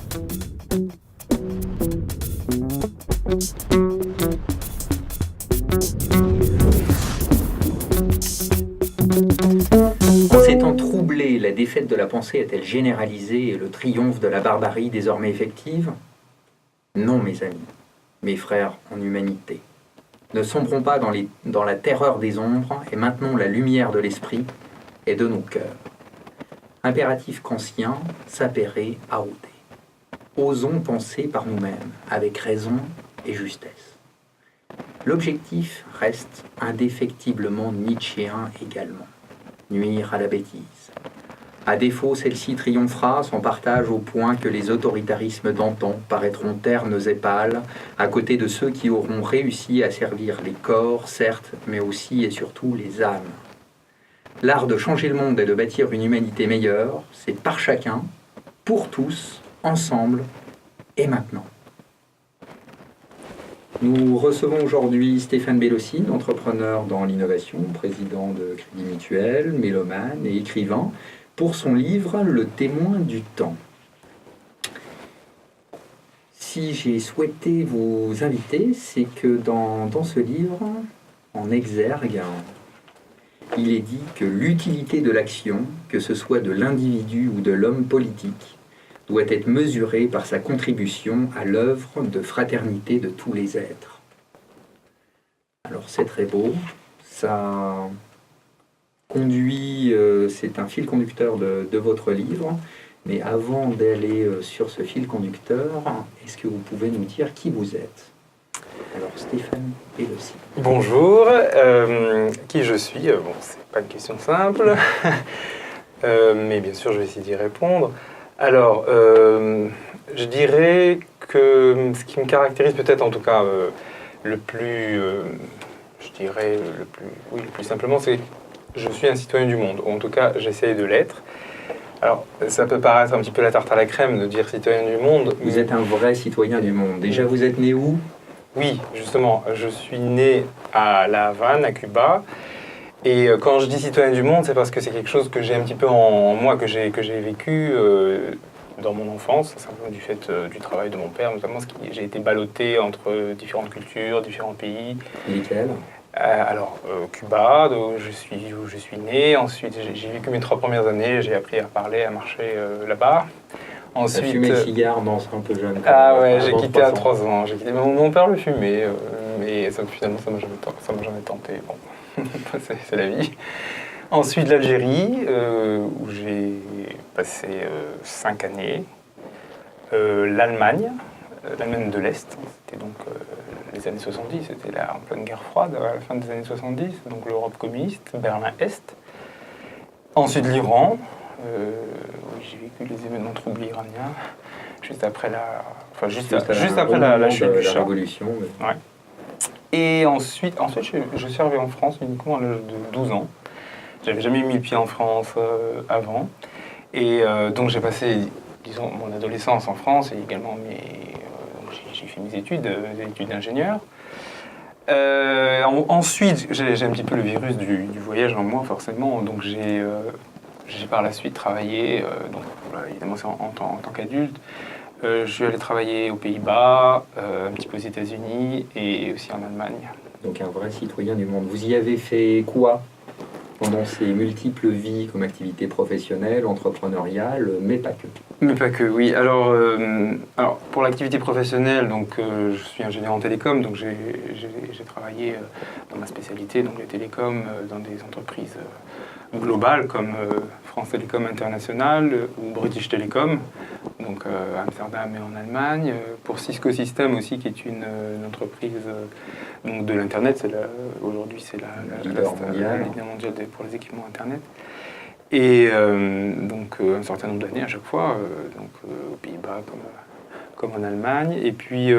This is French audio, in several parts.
En ces temps troublés, la défaite de la pensée est-elle généralisée et le triomphe de la barbarie désormais effective? Non, mes amis, mes frères en humanité. Ne sombrons pas dans la terreur des ombres et maintenons la lumière de l'esprit et de nos cœurs. Impératif qu'ancien, sapere aude. Osons penser par nous-mêmes, avec raison et justesse. L'objectif reste indéfectiblement nietzschéen également. Nuire à la bêtise. À défaut, celle-ci triomphera, son partage au point que les autoritarismes d'antan paraîtront ternes et pâles, à côté de ceux qui auront réussi à servir les corps, certes, mais aussi et surtout les âmes. L'art de changer le monde et de bâtir une humanité meilleure, c'est par chacun, pour tous, ensemble et maintenant. Nous recevons aujourd'hui Stéphane Bellossine, entrepreneur dans l'innovation, président de Crédit Mutuel, mélomane et écrivain, pour son livre Le témoin du temps. Si j'ai souhaité vous inviter, c'est que dans ce livre, en exergue, il est dit que l'utilité de l'action, que ce soit de l'individu ou de l'homme politique, doit être mesurée par sa contribution à l'œuvre de fraternité de tous les êtres. Alors c'est très beau, ça conduit, c'est un fil conducteur de votre livre, mais avant d'aller sur ce fil conducteur, est-ce que vous pouvez nous dire qui vous êtes? Alors Stéphane Bellossine. Bonjour, qui je suis? Bon, c'est pas une question simple, mais bien sûr je vais essayer d'y répondre. Alors, je dirais que ce qui me caractérise peut-être en tout cas le plus simplement, c'est que je suis un citoyen du monde, ou en tout cas j'essaye de l'être. Alors, ça peut paraître un petit peu la tarte à la crème de dire citoyen du monde. Vous êtes un vrai citoyen du monde. Déjà, vous êtes né où? Oui, justement, je suis né à La Havane, à Cuba. Et quand je dis citoyen du monde, c'est parce que c'est quelque chose que j'ai un petit peu en moi, que j'ai vécu dans mon enfance, simplement du fait du travail de mon père, notamment parce que j'ai été ballotté entre différentes cultures, différents pays. Lesquels? Cuba, où je suis né. Ensuite, j'ai vécu mes 3 premières années. J'ai appris à parler, à marcher là-bas. Ensuite, fumer le cigare, non, c'est un peu jeune. Ah ouais, j'ai quitté à 3 ans. Mon père le fumait, mais finalement, ça m'a jamais tenté. Bon, c'est la vie. Ensuite, l'Algérie, où j'ai passé 5 années. L'Allemagne de l'Est. C'était donc les années 70, c'était là en pleine guerre froide, à la fin des années 70, donc l'Europe communiste, Berlin-Est. Ensuite l'Iran, où j'ai vécu les événements troublés iraniens, juste après la chute du Shah. Révolution. Mais... Ouais. Et ensuite je suis arrivé en France uniquement à l'âge de 12 ans. J'avais jamais mis le pied en France avant. Et donc j'ai passé, disons, mon adolescence en France et également j'ai fait mes études d'ingénieur. Ensuite, j'ai un petit peu le virus du voyage en moi, forcément. Donc j'ai par la suite travaillé, évidemment c'est en tant qu'adulte. Je suis allé travailler aux Pays-Bas, un petit peu aux États-Unis et aussi en Allemagne. Donc un vrai citoyen du monde. Vous y avez fait quoi pendant ces multiples vies comme activité professionnelle, entrepreneuriale, mais pas que? Mais pas que, oui. Alors pour l'activité professionnelle, donc, je suis ingénieur en télécom, donc j'ai travaillé dans ma spécialité, donc les télécoms, dans des entreprises globales comme France Télécom International ou British Telecom, donc à Amsterdam et en Allemagne. Pour Cisco Systems aussi, qui est une entreprise donc de l'Internet, aujourd'hui c'est la leader mondial pour les équipements Internet. Et donc un certain nombre d'années à chaque fois, aux Pays-Bas comme en Allemagne. Et puis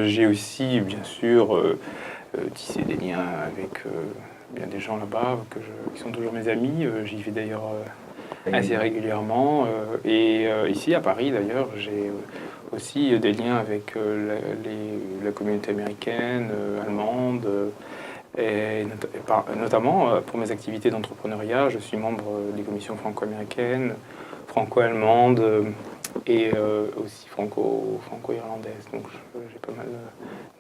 j'ai aussi bien sûr tissé des liens avec bien des gens là-bas qui sont toujours mes amis. J'y vais d'ailleurs assez régulièrement. Et ici à Paris d'ailleurs, j'ai aussi des liens avec la communauté américaine, allemande. Et notamment pour mes activités d'entrepreneuriat, je suis membre des commissions franco-américaines, franco-allemandes et aussi franco-irlandaise. Donc j'ai pas mal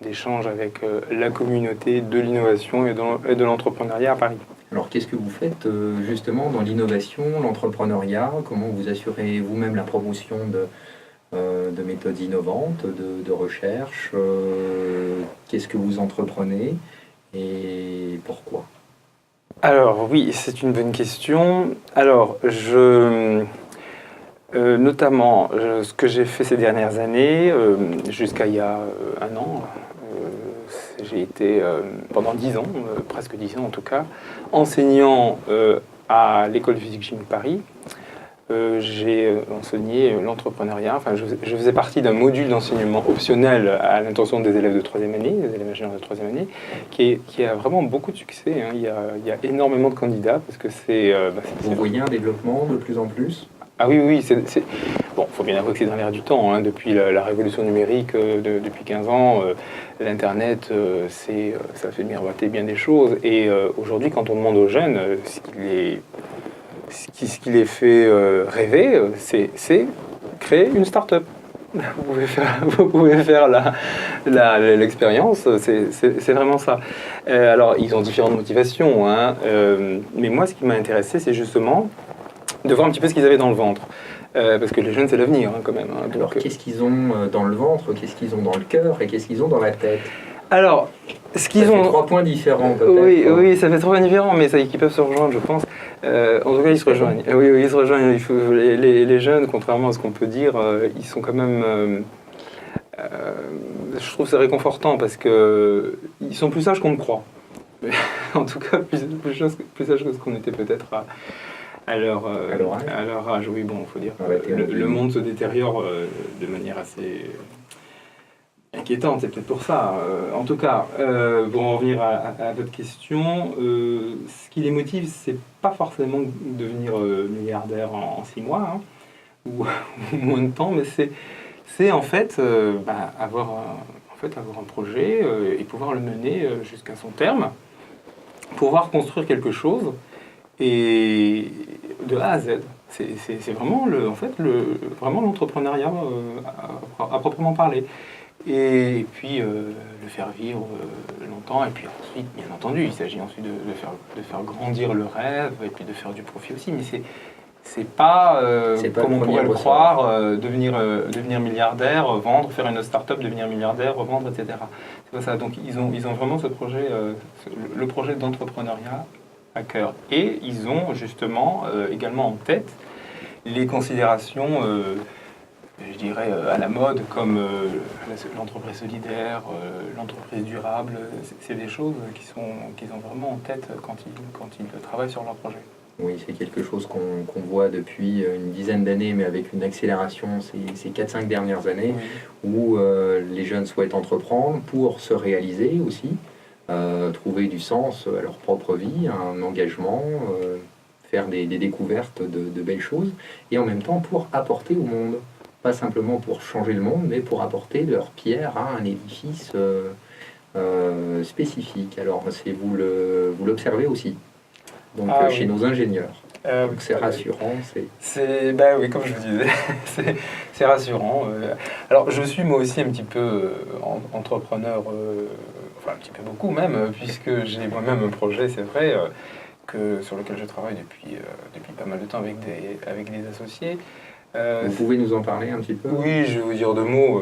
d'échanges avec la communauté de l'innovation et de l'entrepreneuriat à Paris. Alors, qu'est-ce que vous faites justement dans l'innovation, l'entrepreneuriat? Comment vous assurez vous-même la promotion de méthodes innovantes, de recherche? Qu'est-ce que vous entreprenez et pourquoi? Alors oui, c'est une bonne question. Alors, notamment, ce que j'ai fait ces dernières années, jusqu'à il y a un an, j'ai été pendant 10 ans, presque 10 ans en tout cas, enseignant à l'école de physique-chimie de Paris. J'ai enseigné l'entrepreneuriat, enfin je faisais partie d'un module d'enseignement optionnel à l'intention des élèves de 3e année, des élèves ingénieurs de 3e année, qui a vraiment beaucoup de succès, hein. Il y a énormément de candidats parce que c'est... Vous voyez un développement de plus en plus? Ah oui, oui, bon, il faut bien avouer que c'est dans l'air du temps, hein. Depuis la révolution numérique, depuis 15 ans, l'Internet, ça fait miroiter bien des choses. Et aujourd'hui, quand on demande aux jeunes ce qui les fait rêver, c'est créer une start-up. Vous pouvez faire l'expérience, c'est vraiment ça. Alors, ils ont différentes motivations, hein, mais moi, ce qui m'a intéressé, c'est justement de voir un petit peu ce qu'ils avaient dans le ventre. Parce que les jeunes, c'est l'avenir, hein, quand même. Hein. Alors, qu'est-ce qu'ils ont dans le ventre, qu'est-ce qu'ils ont dans le cœur et qu'est-ce qu'ils ont dans la tête? Alors, ce qu'ils ont... 3 points différents, peut-être. Oui, oui, ça fait 3 points différents, mais qui peuvent se rejoindre, je pense. En tout cas, ils se rejoignent. Oui, oui, ils se rejoignent. Les jeunes, contrairement à ce qu'on peut dire, ils sont quand même... je trouve ça réconfortant parce qu'ils sont plus sages qu'on ne croit. En tout cas, plus sages que ce qu'on était peut-être à leur âge. Oui, bon, il faut dire que le monde se détériore de manière assez inquiétante, c'est peut-être pour ça. En tout cas, pour en revenir à votre question, ce qui les motive, c'est pas forcément de devenir milliardaire en 6 mois, hein, ou moins de temps, mais c'est en fait avoir un projet et pouvoir le mener jusqu'à son terme, pouvoir construire quelque chose et de A à Z. C'est vraiment vraiment l'entrepreneuriat à proprement parler. Et puis le faire vivre longtemps. Et puis ensuite, bien entendu, il s'agit ensuite de faire grandir le rêve et puis de faire du profit aussi. Mais c'est pas comme on pourrait le croire, devenir milliardaire, vendre, faire une start-up, devenir milliardaire, revendre, etc. C'est pas ça. Donc ils ont vraiment ce projet, le projet d'entrepreneuriat à cœur. Et ils ont justement également en tête les considérations, je dirais, à la mode, comme l'entreprise solidaire, l'entreprise durable. C'est des choses qu'ils ont vraiment en tête quand ils travaillent sur leur projet. Oui, c'est quelque chose qu'on voit depuis une dizaine d'années, mais avec une accélération ces 4-5 dernières années, oui, où les jeunes souhaitent entreprendre pour se réaliser aussi, trouver du sens à leur propre vie, un engagement, faire des découvertes de belles choses, et en même temps pour apporter au monde. Pas simplement pour changer le monde, mais pour apporter leur pierre à un édifice spécifique. Alors, vous l'observez aussi, donc chez nos ingénieurs. Donc c'est rassurant. Oui, comme je vous disais, c'est rassurant. Alors, je suis moi aussi un petit peu entrepreneur, enfin un petit peu beaucoup même, puisque j'ai moi-même un projet, c'est vrai, sur lequel je travaille depuis pas mal de temps avec des associés. Vous pouvez nous en parler un petit peu? Oui, je vais vous dire 2 mots.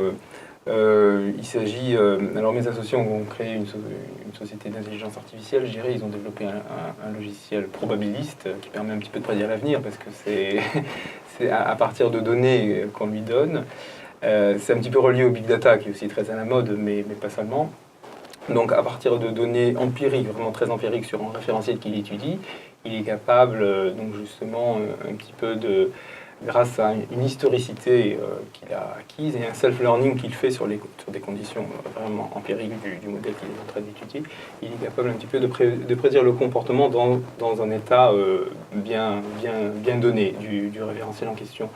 Il s'agit... alors mes associés ont créé une société d'intelligence artificielle, je dirais. Ils ont développé un logiciel probabiliste qui permet un petit peu de prédire l'avenir parce que c'est à partir de données qu'on lui donne. C'est un petit peu relié au big data qui est aussi très à la mode, mais pas seulement. Donc à partir de données empiriques, vraiment très empiriques sur un référentiel qu'il étudie, il est capable donc justement un petit peu grâce à une historicité qu'il a acquise et un self-learning qu'il fait sur des conditions vraiment empiriques du modèle qu'il est en train d'étudier, il est capable un petit peu de prédire le comportement dans un état bien donné du référentiel en question.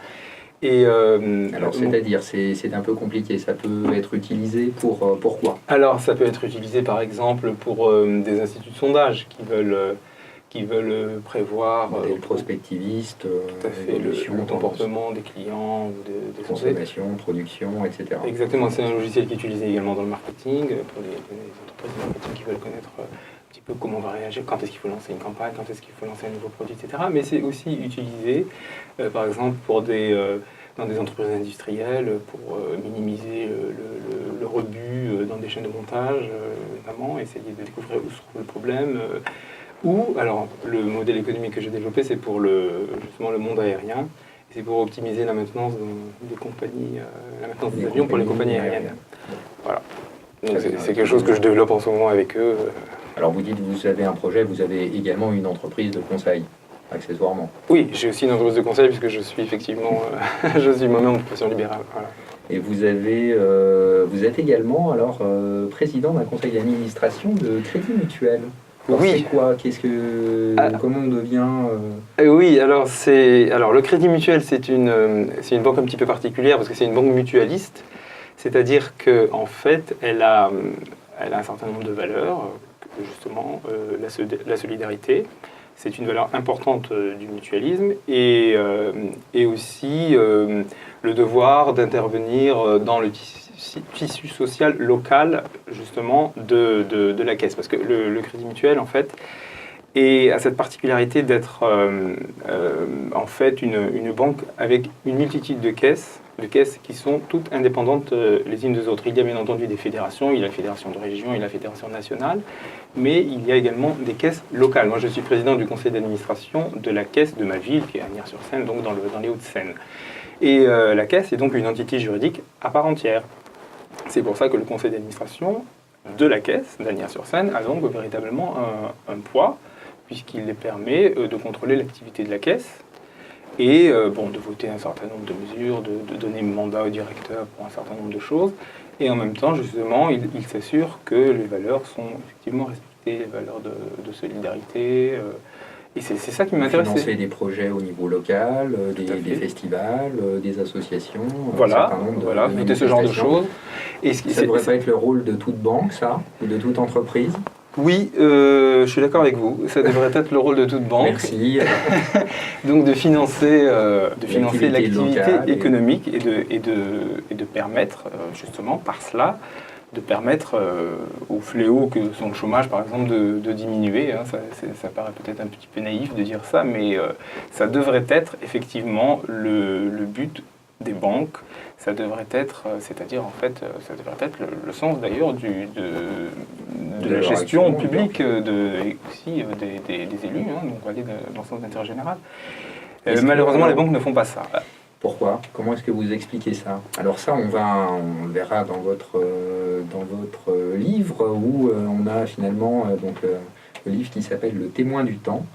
Et, alors, c'est-à-dire, c'est un peu compliqué, ça peut être utilisé pourquoi? Alors, ça peut être utilisé par exemple pour des instituts de sondage qui qui veulent prévoir modèle prospectiviste, tout à fait, le comportement des clients ou des consommation, production, etc. Exactement, c'est un logiciel qui est utilisé également dans le marketing, pour les entreprises de marketing qui veulent connaître un petit peu comment on va réagir, quand est-ce qu'il faut lancer une campagne, quand est-ce qu'il faut lancer un nouveau produit, etc. Mais c'est aussi utilisé, par exemple, pour dans des entreprises industrielles, pour minimiser le rebut dans des chaînes de montage, notamment, essayer de découvrir où se trouve le problème. Ou, alors, le modèle économique que j'ai développé, c'est pour justement le monde aérien. C'est pour optimiser la maintenance des compagnies, la maintenance des avions pour les compagnies aériennes. Voilà. Donc c'est quelque chose que je développe en ce moment avec eux. Alors vous dites que vous avez un projet, vous avez également une entreprise de conseil, accessoirement. Oui, j'ai aussi une entreprise de conseil puisque je suis effectivement, je suis moi-même en profession libérale. Voilà. Et vous êtes également alors président d'un conseil d'administration de Crédit Mutuel. Alors, oui. C'est quoi comment on devient Oui, alors le Crédit Mutuel, c'est une banque un petit peu particulière parce que c'est une banque mutualiste, c'est-à-dire que en fait, elle a un certain nombre de valeurs, justement la solidarité. C'est une valeur importante du mutualisme et aussi le devoir d'intervenir dans le tissu social local justement de la caisse. Parce que le Crédit Mutuel, en fait, a cette particularité d'être en fait une banque avec une multitude de caisses qui sont toutes indépendantes les unes des autres. Il y a bien entendu des fédérations, il y a la fédération de région, il y a la fédération nationale, mais il y a également des caisses locales. Moi, je suis président du conseil d'administration de la caisse de ma ville, qui est à Agnières-sur-Seine, donc dans les Hauts-de-Seine. Et la caisse est donc une entité juridique à part entière. C'est pour ça que le conseil d'administration de la caisse d'Agnières-sur-Seine a donc véritablement un poids, puisqu'il les permet de contrôler l'activité de la caisse et de voter un certain nombre de mesures, de donner mandat au directeur pour un certain nombre de choses. Et en même temps, justement, il s'assure que les valeurs sont effectivement respectées, les valeurs de solidarité. Et c'est ça qui m'intéresse. Financer des projets au niveau local, des festivals, des associations. Voilà, voter ce genre de choses. Et ça ne devrait pas être le rôle de toute banque, ça, ou de toute entreprise? Oui, je suis d'accord avec vous. Ça devrait être le rôle de toute banque. Merci. Donc de financer l'activité économique et de permettre, justement, par cela, de permettre aux fléaux que sont le chômage, par exemple, de diminuer. Hein. Ça paraît peut-être un petit peu naïf de dire ça, mais ça devrait être effectivement le but des banques. Ça devrait être, c'est-à-dire en fait, ça devrait être le sens d'ailleurs de la gestion publique et aussi des élus, hein, donc aller dans le sens d'intérêt général. Malheureusement, les banques ne font pas ça. Pourquoi? Comment est-ce que vous expliquez ça? Alors ça, on le verra dans votre livre où on a finalement le livre qui s'appelle Le témoin du temps,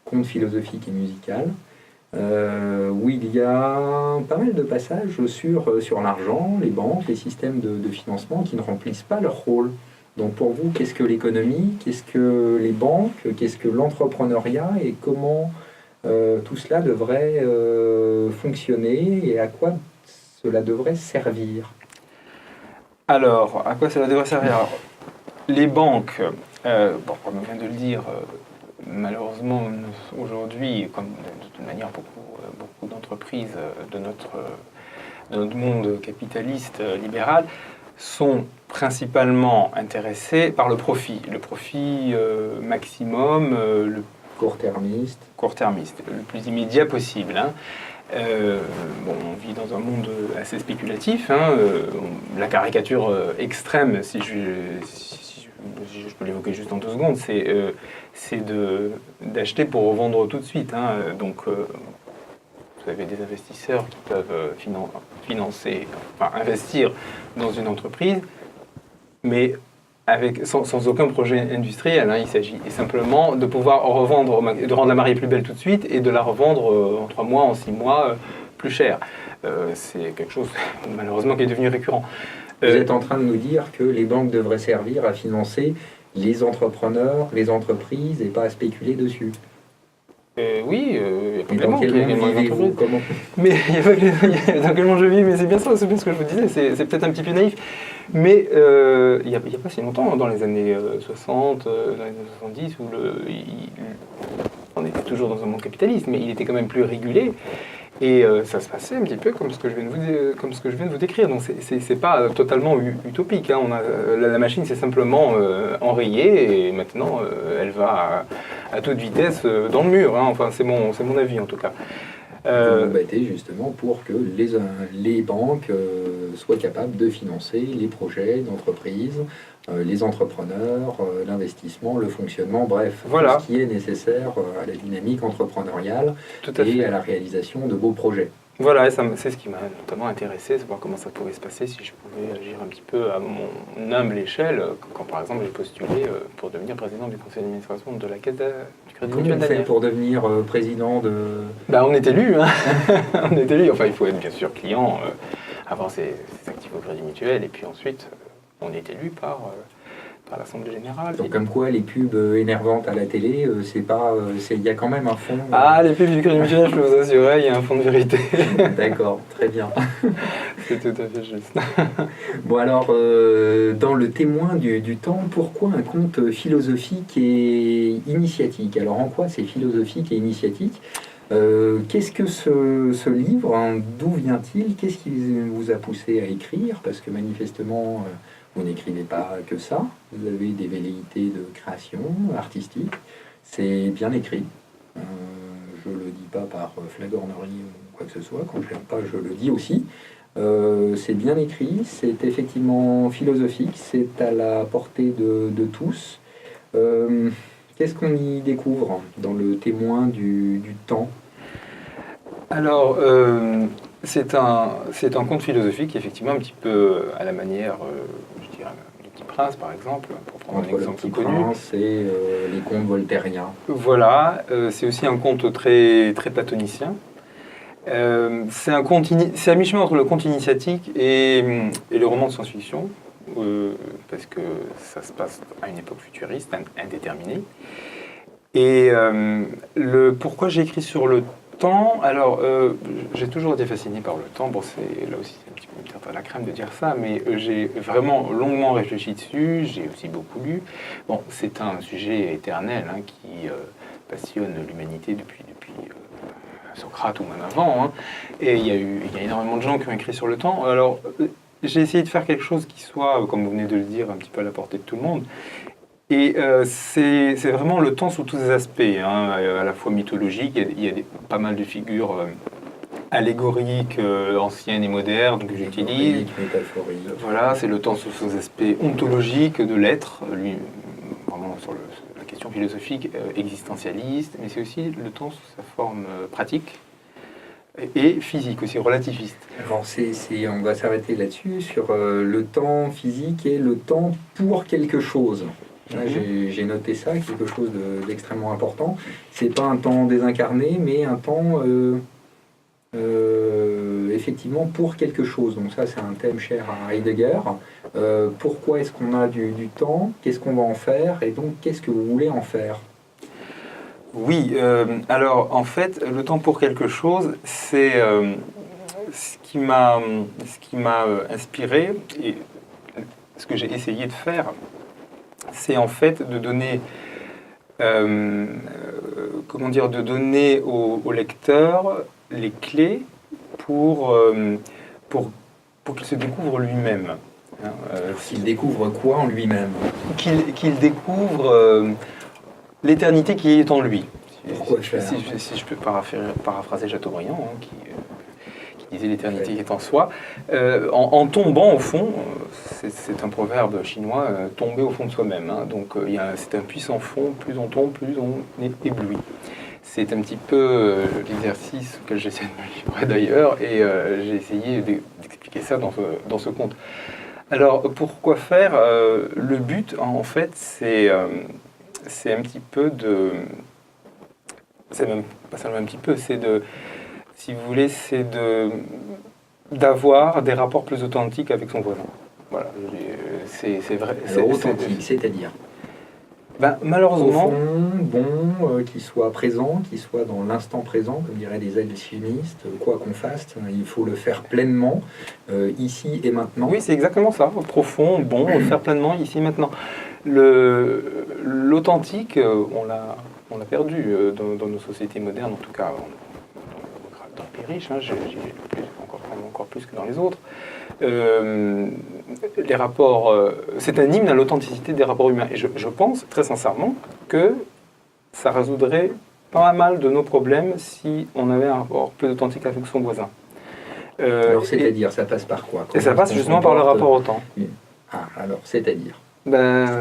conte philosophique et musical. Où il y a pas mal de passages sur l'argent, les banques, les systèmes de financement qui ne remplissent pas leur rôle. Donc pour vous, qu'est-ce que l'économie, qu'est-ce que les banques, qu'est-ce que l'entrepreneuriat et comment tout cela devrait fonctionner et à quoi cela devrait servir? Alors, à quoi cela devrait servir? Alors, les banques, comme on vient de le dire, malheureusement, aujourd'hui, comme de toute manière beaucoup d'entreprises de notre monde capitaliste libéral, sont principalement intéressées par le profit maximum, le court-termiste, le plus immédiat possible. Hein. On vit dans un monde assez spéculatif. Hein, la caricature extrême, si je peux l'évoquer juste en 2 secondes, c'est d'acheter pour revendre tout de suite. Hein. Donc, vous avez des investisseurs qui peuvent investir dans une entreprise, mais sans aucun projet industriel. Hein. Il s'agit simplement de pouvoir revendre, de rendre la mariée plus belle tout de suite et de la revendre en 3 mois, en 6 mois, plus cher. C'est quelque chose, malheureusement, qui est devenu récurrent. Vous êtes en train de nous dire que les banques devraient servir à financer les entrepreneurs, les entreprises, et pas à spéculer dessus? Oui, il y a Et dans complètement quel qu'il y a monde également une vivez-vous? entreprise. Comment? Mais il y a pas que dans quel monde je vis, mais c'est bien ça, c'est bien ce que je vous disais, c'est peut-être un petit peu naïf. Mais il y a pas si longtemps, dans les années 60, dans les années 70, où on était toujours dans un monde capitaliste, mais il était quand même plus régulé. Et ça se passait un petit peu comme ce que je viens de vous décrire. Donc c'est pas totalement utopique, hein. La machine s'est simplement enrayée et maintenant elle va à toute vitesse dans le mur, hein. Enfin c'est mon avis en tout cas. Vous vous battez justement pour que les banques soient capables de financer les projets d'entreprise, les entrepreneurs, l'investissement, le fonctionnement, bref, Voilà. tout ce qui est nécessaire à la dynamique entrepreneuriale Tout à et fait. à la réalisation de beaux projets. Voilà, et c'est ce qui m'a notamment intéressé, savoir comment ça pouvait se passer si je pouvais agir un petit peu à mon humble échelle, quand par exemple j'ai postulé pour devenir président du conseil d'administration de la Caisse du Crédit Comment Mutuel on fait d'Anières. pour devenir président de... Bah, on est élu, hein. On est élu. Enfin, il faut être bien sûr client, avoir ses actifs au Crédit Mutuel, et puis ensuite, on est élu par l'Assemblée Générale. Donc comme quoi les pubs énervantes à la télé, il y a quand même un fond... Ah, les pubs du Crédit Mutuel, je peux vous assurer, il y a un fond de vérité. D'accord, très bien. C'est tout à fait juste. Bon alors, dans le témoin du temps, pourquoi un conte philosophique et initiatique? Alors en quoi c'est philosophique et initiatique? Qu'est-ce que ce livre, hein, d'où vient-il? Qu'est-ce qui vous a poussé à écrire? Parce que manifestement, vous n'écrivez pas que ça. Vous avez des velléités de création artistique. C'est bien écrit. Je ne le dis pas par flagornerie ou quoi que ce soit. Quand je l'aime pas, je le dis aussi. C'est bien écrit, c'est effectivement philosophique, c'est à la portée de tous. Qu'est-ce qu'on y découvre dans le témoin du temps? Alors, c'est un conte philosophique, effectivement, un petit peu à la manière, je dirais, du Petit Prince, par exemple, pour prendre Entre un le exemple Petit connu. Prince et les contes voltairiens. Voilà, c'est aussi un conte très, très platonicien. C'est à mi-chemin entre le conte initiatique et le roman de science-fiction, parce que ça se passe à une époque futuriste, indéterminée. Et pourquoi j'ai écrit sur le temps? Alors, j'ai toujours été fasciné par le temps. Bon, là aussi, c'est un petit peu une tarte à la crème de dire ça, mais j'ai vraiment longuement réfléchi dessus. J'ai aussi beaucoup lu. Bon, c'est un sujet éternel, hein, qui passionne l'humanité depuis Socrate ou même avant, hein. Et il y a énormément de gens qui ont écrit sur le temps. Alors, j'ai essayé de faire quelque chose qui soit, comme vous venez de le dire, un petit peu à la portée de tout le monde. Et c'est vraiment le temps sous tous ses aspects, hein, à la fois mythologique, il y a pas mal de figures allégoriques, anciennes et modernes que j'utilise. Métaphorique. Voilà, c'est le temps sous ses aspects ontologiques de l'être, lui, vraiment sur la question philosophique existentialiste, mais c'est aussi le temps sous sa forme pratique et physique aussi, relativiste. Alors on va s'arrêter là-dessus, sur le temps physique et le temps pour quelque chose. Là, j'ai noté ça, quelque chose d'extrêmement important. C'est pas un temps désincarné, mais un temps effectivement pour quelque chose. Donc ça, c'est un thème cher à Heidegger. Pourquoi est-ce qu'on a du temps? Qu'est-ce qu'on va en faire? Et donc, qu'est-ce que vous voulez en faire? Oui, alors en fait, le temps pour quelque chose, c'est ce qui m'a inspiré, et ce que j'ai essayé de faire, c'est en fait de donner, comment dire, de donner au lecteur les clés pour qu'il se découvre lui-même. Hein, Qu'il découvre quoi en lui-même? qu'il découvre l'éternité qui est en lui. Pourquoi faire? Si je peux paraphraser Chateaubriand, hein, qui disait l'éternité qui est en soi, en tombant au fond, c'est un proverbe chinois, tomber au fond de soi-même, hein. Donc c'est un puissant fond, plus on tombe, plus on est ébloui. C'est un petit peu l'exercice auquel j'essaie de me livrer d'ailleurs, et j'ai essayé d'expliquer ça dans ce conte. Alors pourquoi faire? Le but en fait c'est un petit peu de... C'est même pas seulement un petit peu, c'est de... Si vous voulez, c'est d'avoir des rapports plus authentiques avec son voisin. Voilà, c'est vrai. Alors, authentique, c'est-à-dire? Malheureusement... profond, bon, qui soit présent, qui soit dans l'instant présent, comme diraient les alchimistes, quoi qu'on fasse, il faut le faire pleinement, ici et maintenant. Oui, c'est exactement ça, profond, bon, le faire pleinement, ici et maintenant. L'authentique, on l'a perdu dans nos sociétés modernes, en tout cas dans les pays riches, encore plus que dans les autres. Les rapports, c'est un hymne à l'authenticité des rapports humains. Et je pense très sincèrement que ça résoudrait pas mal de nos problèmes si on avait un rapport plus authentique avec son voisin. Alors c'est-à-dire, ça passe par quoi? Et ça passe justement par le rapport au temps. Ah, alors, c'est-à-dire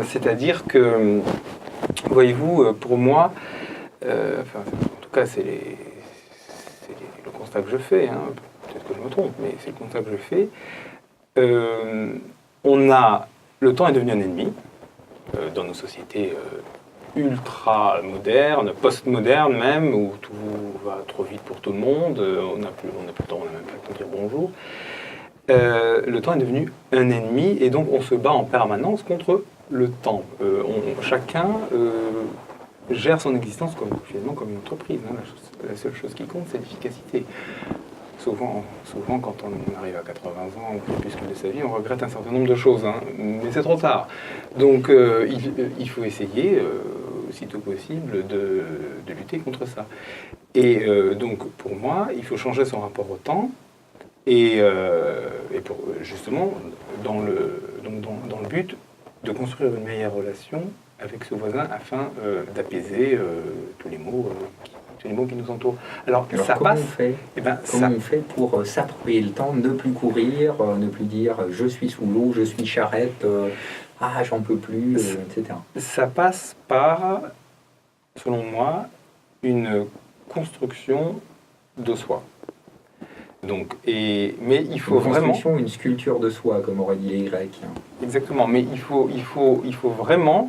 c'est-à-dire que, voyez-vous, pour moi, en tout cas c'est le constat que je fais, hein, peut-être que je me trompe, mais c'est le constat que je fais, le temps est devenu un ennemi dans nos sociétés ultra modernes, post-modernes même, où tout va trop vite pour tout le monde, on n'a plus le temps, on n'a même pas le temps de dire bonjour. Le temps est devenu un ennemi et donc on se bat en permanence contre le temps. Chacun gère son existence finalement comme une entreprise. Hein. La seule chose qui compte, c'est l'efficacité. Souvent, quand on arrive à 80 ans ou plus que de sa vie, on regrette un certain nombre de choses, hein, mais c'est trop tard. Donc il faut essayer, aussitôt possible, de lutter contre ça. Et donc pour moi, il faut changer son rapport au temps, et justement, dans le but de construire une meilleure relation avec ce voisin afin d'apaiser tous les maux qui nous entourent. Alors ça comment passe. On fait pour s'approprier le temps, ne plus courir, ne plus dire je suis sous l'eau, je suis charrette, j'en peux plus, etc. Ça passe par, selon moi, une construction de soi. Donc, mais il faut vraiment une sculpture de soi, comme auraient dit les Grecs. Exactement, mais il faut vraiment.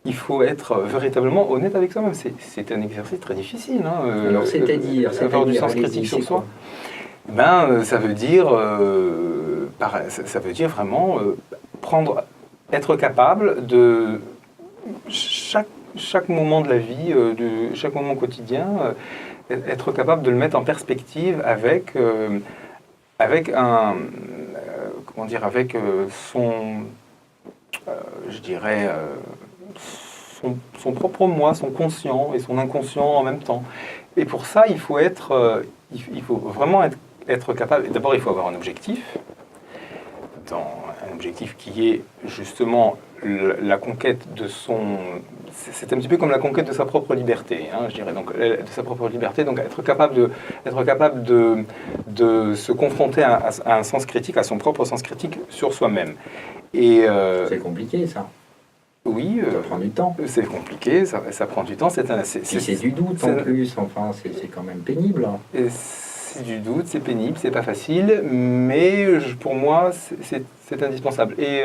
Il faut être véritablement honnête avec soi-même. C'est un exercice très difficile. Hein, alors, c'est-à-dire avoir du sens critique sur soi. Ça veut dire vraiment être capable de chaque moment de la vie, de chaque moment quotidien, être capable de le mettre en perspective avec son propre moi, son conscient et son inconscient en même temps. Et pour ça, il faut vraiment être capable. D'abord, il faut avoir un objectif, un objectif qui est justement la conquête de son... C'est un petit peu comme la conquête de sa propre liberté, hein, je dirais. Donc, de sa propre liberté, donc être capable de se confronter à un sens critique, à son propre sens critique sur soi-même. Et c'est compliqué, ça. Oui, ça prend du temps. C'est compliqué, ça prend du temps. Si c'est du doute en plus, enfin, c'est quand même pénible. C'est du doute, c'est pénible, c'est pas facile, mais pour moi, c'est indispensable. Et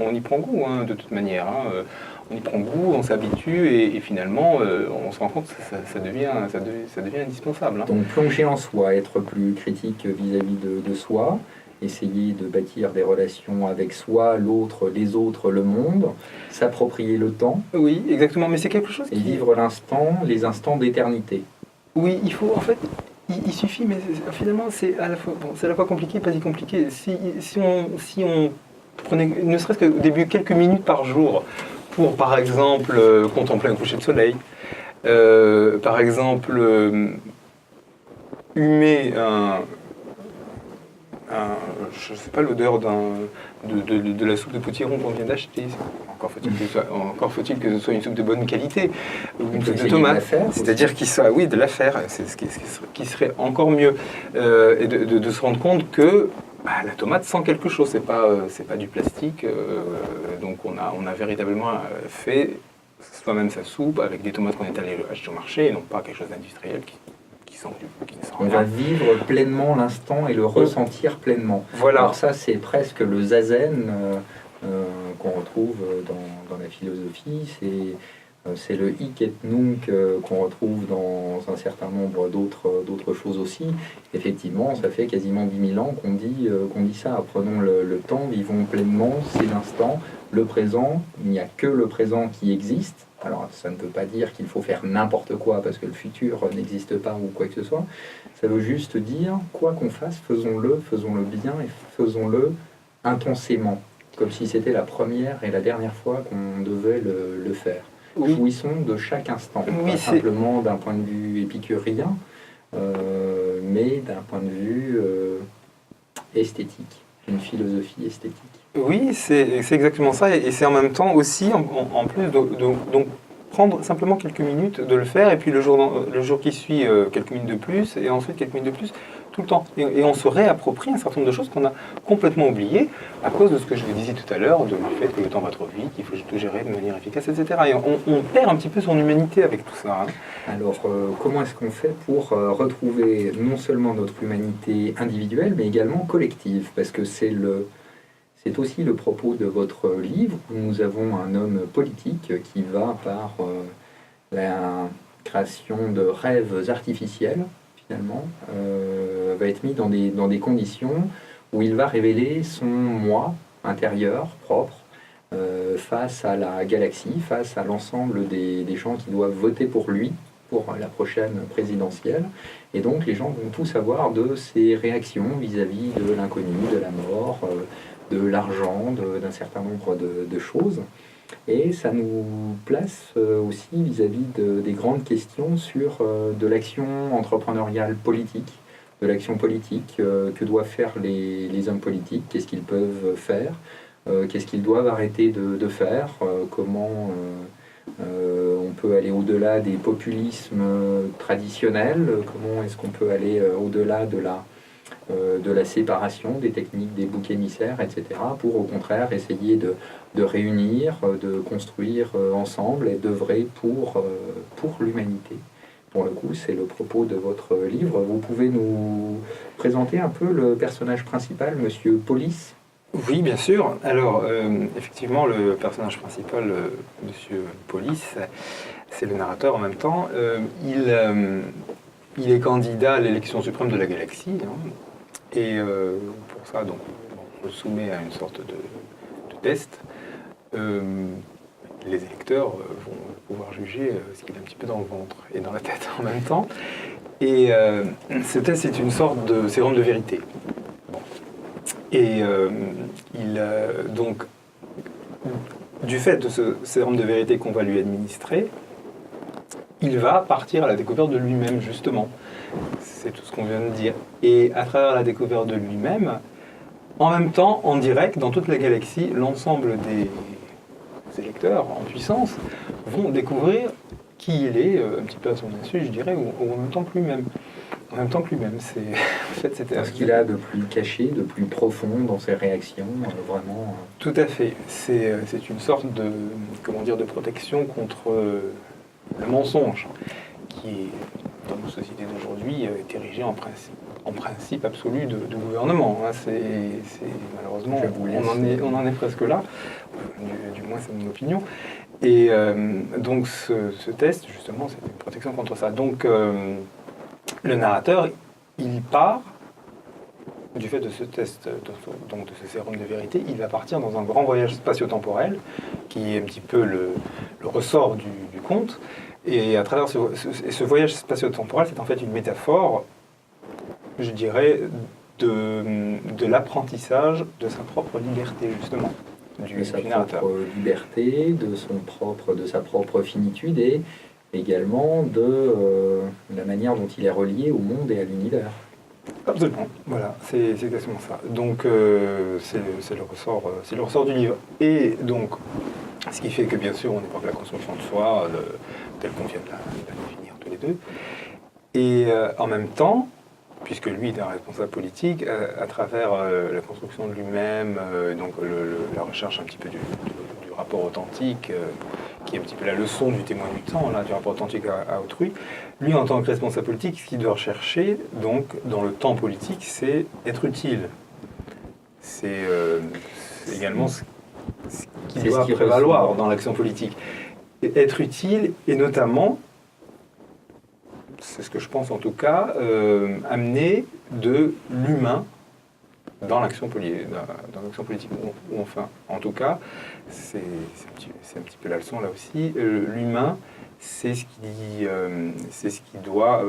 on y prend goût, hein, de toute manière. Hein. On y prend goût, on s'habitue, et finalement, on se rend compte que ça devient indispensable. Hein. Donc plonger en soi, être plus critique vis-à-vis de soi, essayer de bâtir des relations avec soi, l'autre, les autres, le monde, s'approprier le temps. Oui, exactement, mais c'est quelque chose et vivre l'instant, les instants d'éternité. Oui, il faut, en fait, il suffit, mais finalement, c'est à la fois compliqué et pas si compliqué. Si on prenait, ne serait-ce qu'au début, quelques minutes par jour, pour, par exemple, contempler un coucher de soleil, par exemple, humer je ne sais pas, l'odeur de la soupe de potiron qu'on vient d'acheter. Encore faut-il que ce soit une soupe de bonne qualité, ou une soupe de tomates. C'est-à-dire qu'il soit, oui, de l'affaire, c'est ce qui serait encore mieux. Et de se rendre compte que la tomate sent quelque chose, c'est pas du plastique. Donc on a véritablement fait soi-même sa soupe avec des tomates qu'on est allé acheter au marché, et non pas quelque chose d'industriel qui on va vivre pleinement l'instant et le ressentir pleinement. Voilà. Alors ça, c'est presque le zazen qu'on retrouve dans la philosophie. C'est C'est le hic et nunc qu'on retrouve dans un certain nombre d'autres choses aussi. Effectivement, ça fait quasiment 10 000 ans qu'on dit ça. Prenons le temps, vivons pleinement, c'est l'instant, le présent. Il n'y a que le présent qui existe. Alors, ça ne veut pas dire qu'il faut faire n'importe quoi parce que le futur n'existe pas ou quoi que ce soit. Ça veut juste dire, quoi qu'on fasse, faisons-le bien et faisons-le intensément, comme si c'était la première et la dernière fois qu'on devait le faire. Oui. Jouissons de chaque instant, Oui, pas simplement d'un point de vue épicurien, mais d'un point de vue esthétique, une philosophie esthétique. Oui, c'est exactement ça, et c'est en même temps aussi, en plus, donc prendre simplement quelques minutes de le faire, et puis le jour qui suit, quelques minutes de plus, et ensuite quelques minutes de plus, tout le temps. Et on se réapproprie un certain nombre de choses qu'on a complètement oubliées à cause de ce que je vous disais tout à l'heure, du fait que le temps va trop vite, qu'il faut tout gérer de manière efficace, etc. Et on perd un petit peu son humanité avec tout ça. Hein. Alors, comment est-ce qu'on fait pour retrouver non seulement notre humanité individuelle, mais également collective? Parce que c'est aussi le propos de votre livre, où nous avons un homme politique qui va par la création de rêves artificiels, finalement, va être mis dans des conditions où il va révéler son moi intérieur, propre, face à la galaxie, face à l'ensemble des gens qui doivent voter pour lui, pour la prochaine présidentielle. Et donc les gens vont tout savoir de ses réactions vis-à-vis de l'inconnu, de la mort, de l'argent, d'un certain nombre de choses. Et ça nous place aussi vis-à-vis des grandes questions sur de l'action entrepreneuriale politique, de l'action politique, que doivent faire les hommes politiques, qu'est-ce qu'ils peuvent faire, qu'est-ce qu'ils doivent arrêter de faire, comment on peut aller au-delà des populismes traditionnels, comment est-ce qu'on peut aller au-delà de la séparation des techniques des boucs émissaires, etc., pour au contraire essayer de réunir, de construire ensemble et d'œuvrer pour l'humanité. Pour le coup, c'est le propos de votre livre. Vous pouvez nous présenter un peu le personnage principal, Monsieur Polis? Oui, bien sûr. Alors, effectivement, le personnage principal, Monsieur Polis, c'est le narrateur en même temps. Il est candidat à l'élection suprême de la galaxie. Hein, et pour ça, donc, on le soumet à une sorte de test. Les électeurs vont pouvoir juger ce qu'il a un petit peu dans le ventre et dans la tête en même temps. Et ce test, c'est une sorte de sérum de vérité. Bon. Et donc, du fait de ce sérum de vérité qu'on va lui administrer, il va partir à la découverte de lui-même, justement. C'est tout ce qu'on vient de dire. Et à travers la découverte de lui-même, en même temps, en direct, dans toute la galaxie, l'ensemble des électeurs en puissance vont découvrir qui il est, un petit peu à son insu, je dirais, ou en même temps que lui-même. En même temps que lui-même, c'est en fait c'était ce qu'il a de plus caché, de plus profond dans ses réactions, vraiment. Tout à fait. C'est une sorte de de protection contre le mensonge, qui est dans nos sociétés d'aujourd'hui est érigé en principe absolu de gouvernement. Hein. C'est malheureusement on en est presque là. Du moins c'est mon opinion. Et donc ce test justement c'est une protection contre ça. Donc le narrateur, il part, du fait de ce test, donc de ce sérum de vérité, il va partir dans un grand voyage spatio-temporel, qui est un petit peu le ressort du conte. Et à travers ce voyage spatio-temporel, c'est en fait une métaphore, je dirais, de l'apprentissage de sa propre liberté, justement, de sa propre liberté, de sa propre finitude et également de la manière dont il est relié au monde et à l'univers. Absolument, voilà, c'est exactement ça. Donc c'est le ressort du livre. Et donc, ce qui fait que bien sûr on évoque la construction de soi, telle qu'on vient de la définir tous les deux. Et en même temps, puisque lui est un responsable politique, à travers la construction de lui-même, donc la recherche un petit peu du rapport authentique, qui est un petit peu la leçon du témoin du temps, là, du rapport authentique à autrui. Lui, en tant que responsable politique, ce qu'il doit rechercher, donc, dans le temps politique, c'est être utile. C'est également ce qui doit prévaloir dans l'action politique. être utile et notamment, c'est ce que je pense en tout cas, amener de l'humain dans l'action politique. Ou enfin, en tout cas, c'est un petit peu la leçon là aussi, l'humain, c'est ce qui doit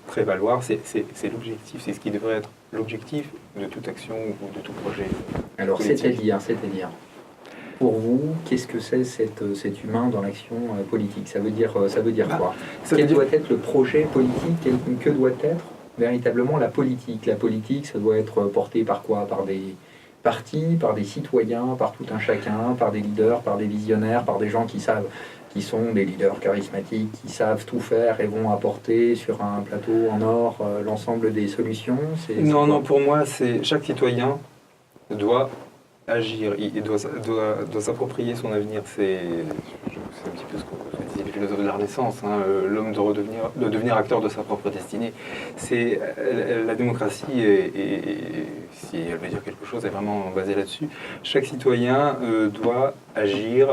prévaloir, c'est l'objectif, c'est ce qui devrait être l'objectif de toute action ou de tout projet. Alors, politique. c'est-à-dire, pour vous, qu'est-ce que c'est cet humain dans l'action politique? Ça veut dire quoi? Quel doit être le projet politique? Que doit être véritablement la politique? La politique, ça doit être porté par quoi? Par des partis, par des citoyens, par tout un chacun, par des leaders, par des visionnaires, par des gens qui savent, qui sont des leaders charismatiques, qui savent tout faire et vont apporter sur un plateau en or l'ensemble des solutions? Non, pour moi, c'est chaque citoyen doit agir, il doit s'approprier son avenir. C'est un petit peu ce que disaient les philosophes de la Renaissance, hein, l'homme de devenir acteur de sa propre destinée. C'est la démocratie, et si elle veut dire quelque chose, est vraiment basée là-dessus. Chaque citoyen doit agir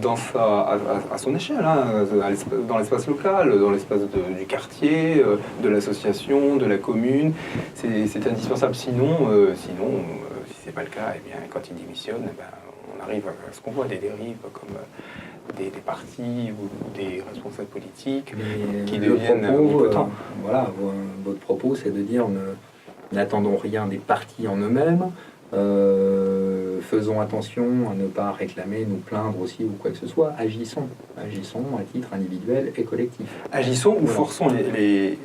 à son échelle, hein, dans l'espace local, dans l'espace du quartier, de l'association, de la commune. C'est indispensable. Sinon, si c'est pas le cas, eh bien, quand il démissionne, eh ben, on arrive à ce qu'on voit, des dérives comme des partis ou des responsables politiques qui deviennent impotents. Voilà, votre propos, c'est de dire n'attendons rien des partis en eux-mêmes, faisons attention à ne pas réclamer, nous plaindre aussi ou quoi que ce soit, agissons à titre individuel et collectif. Agissons ou forçons les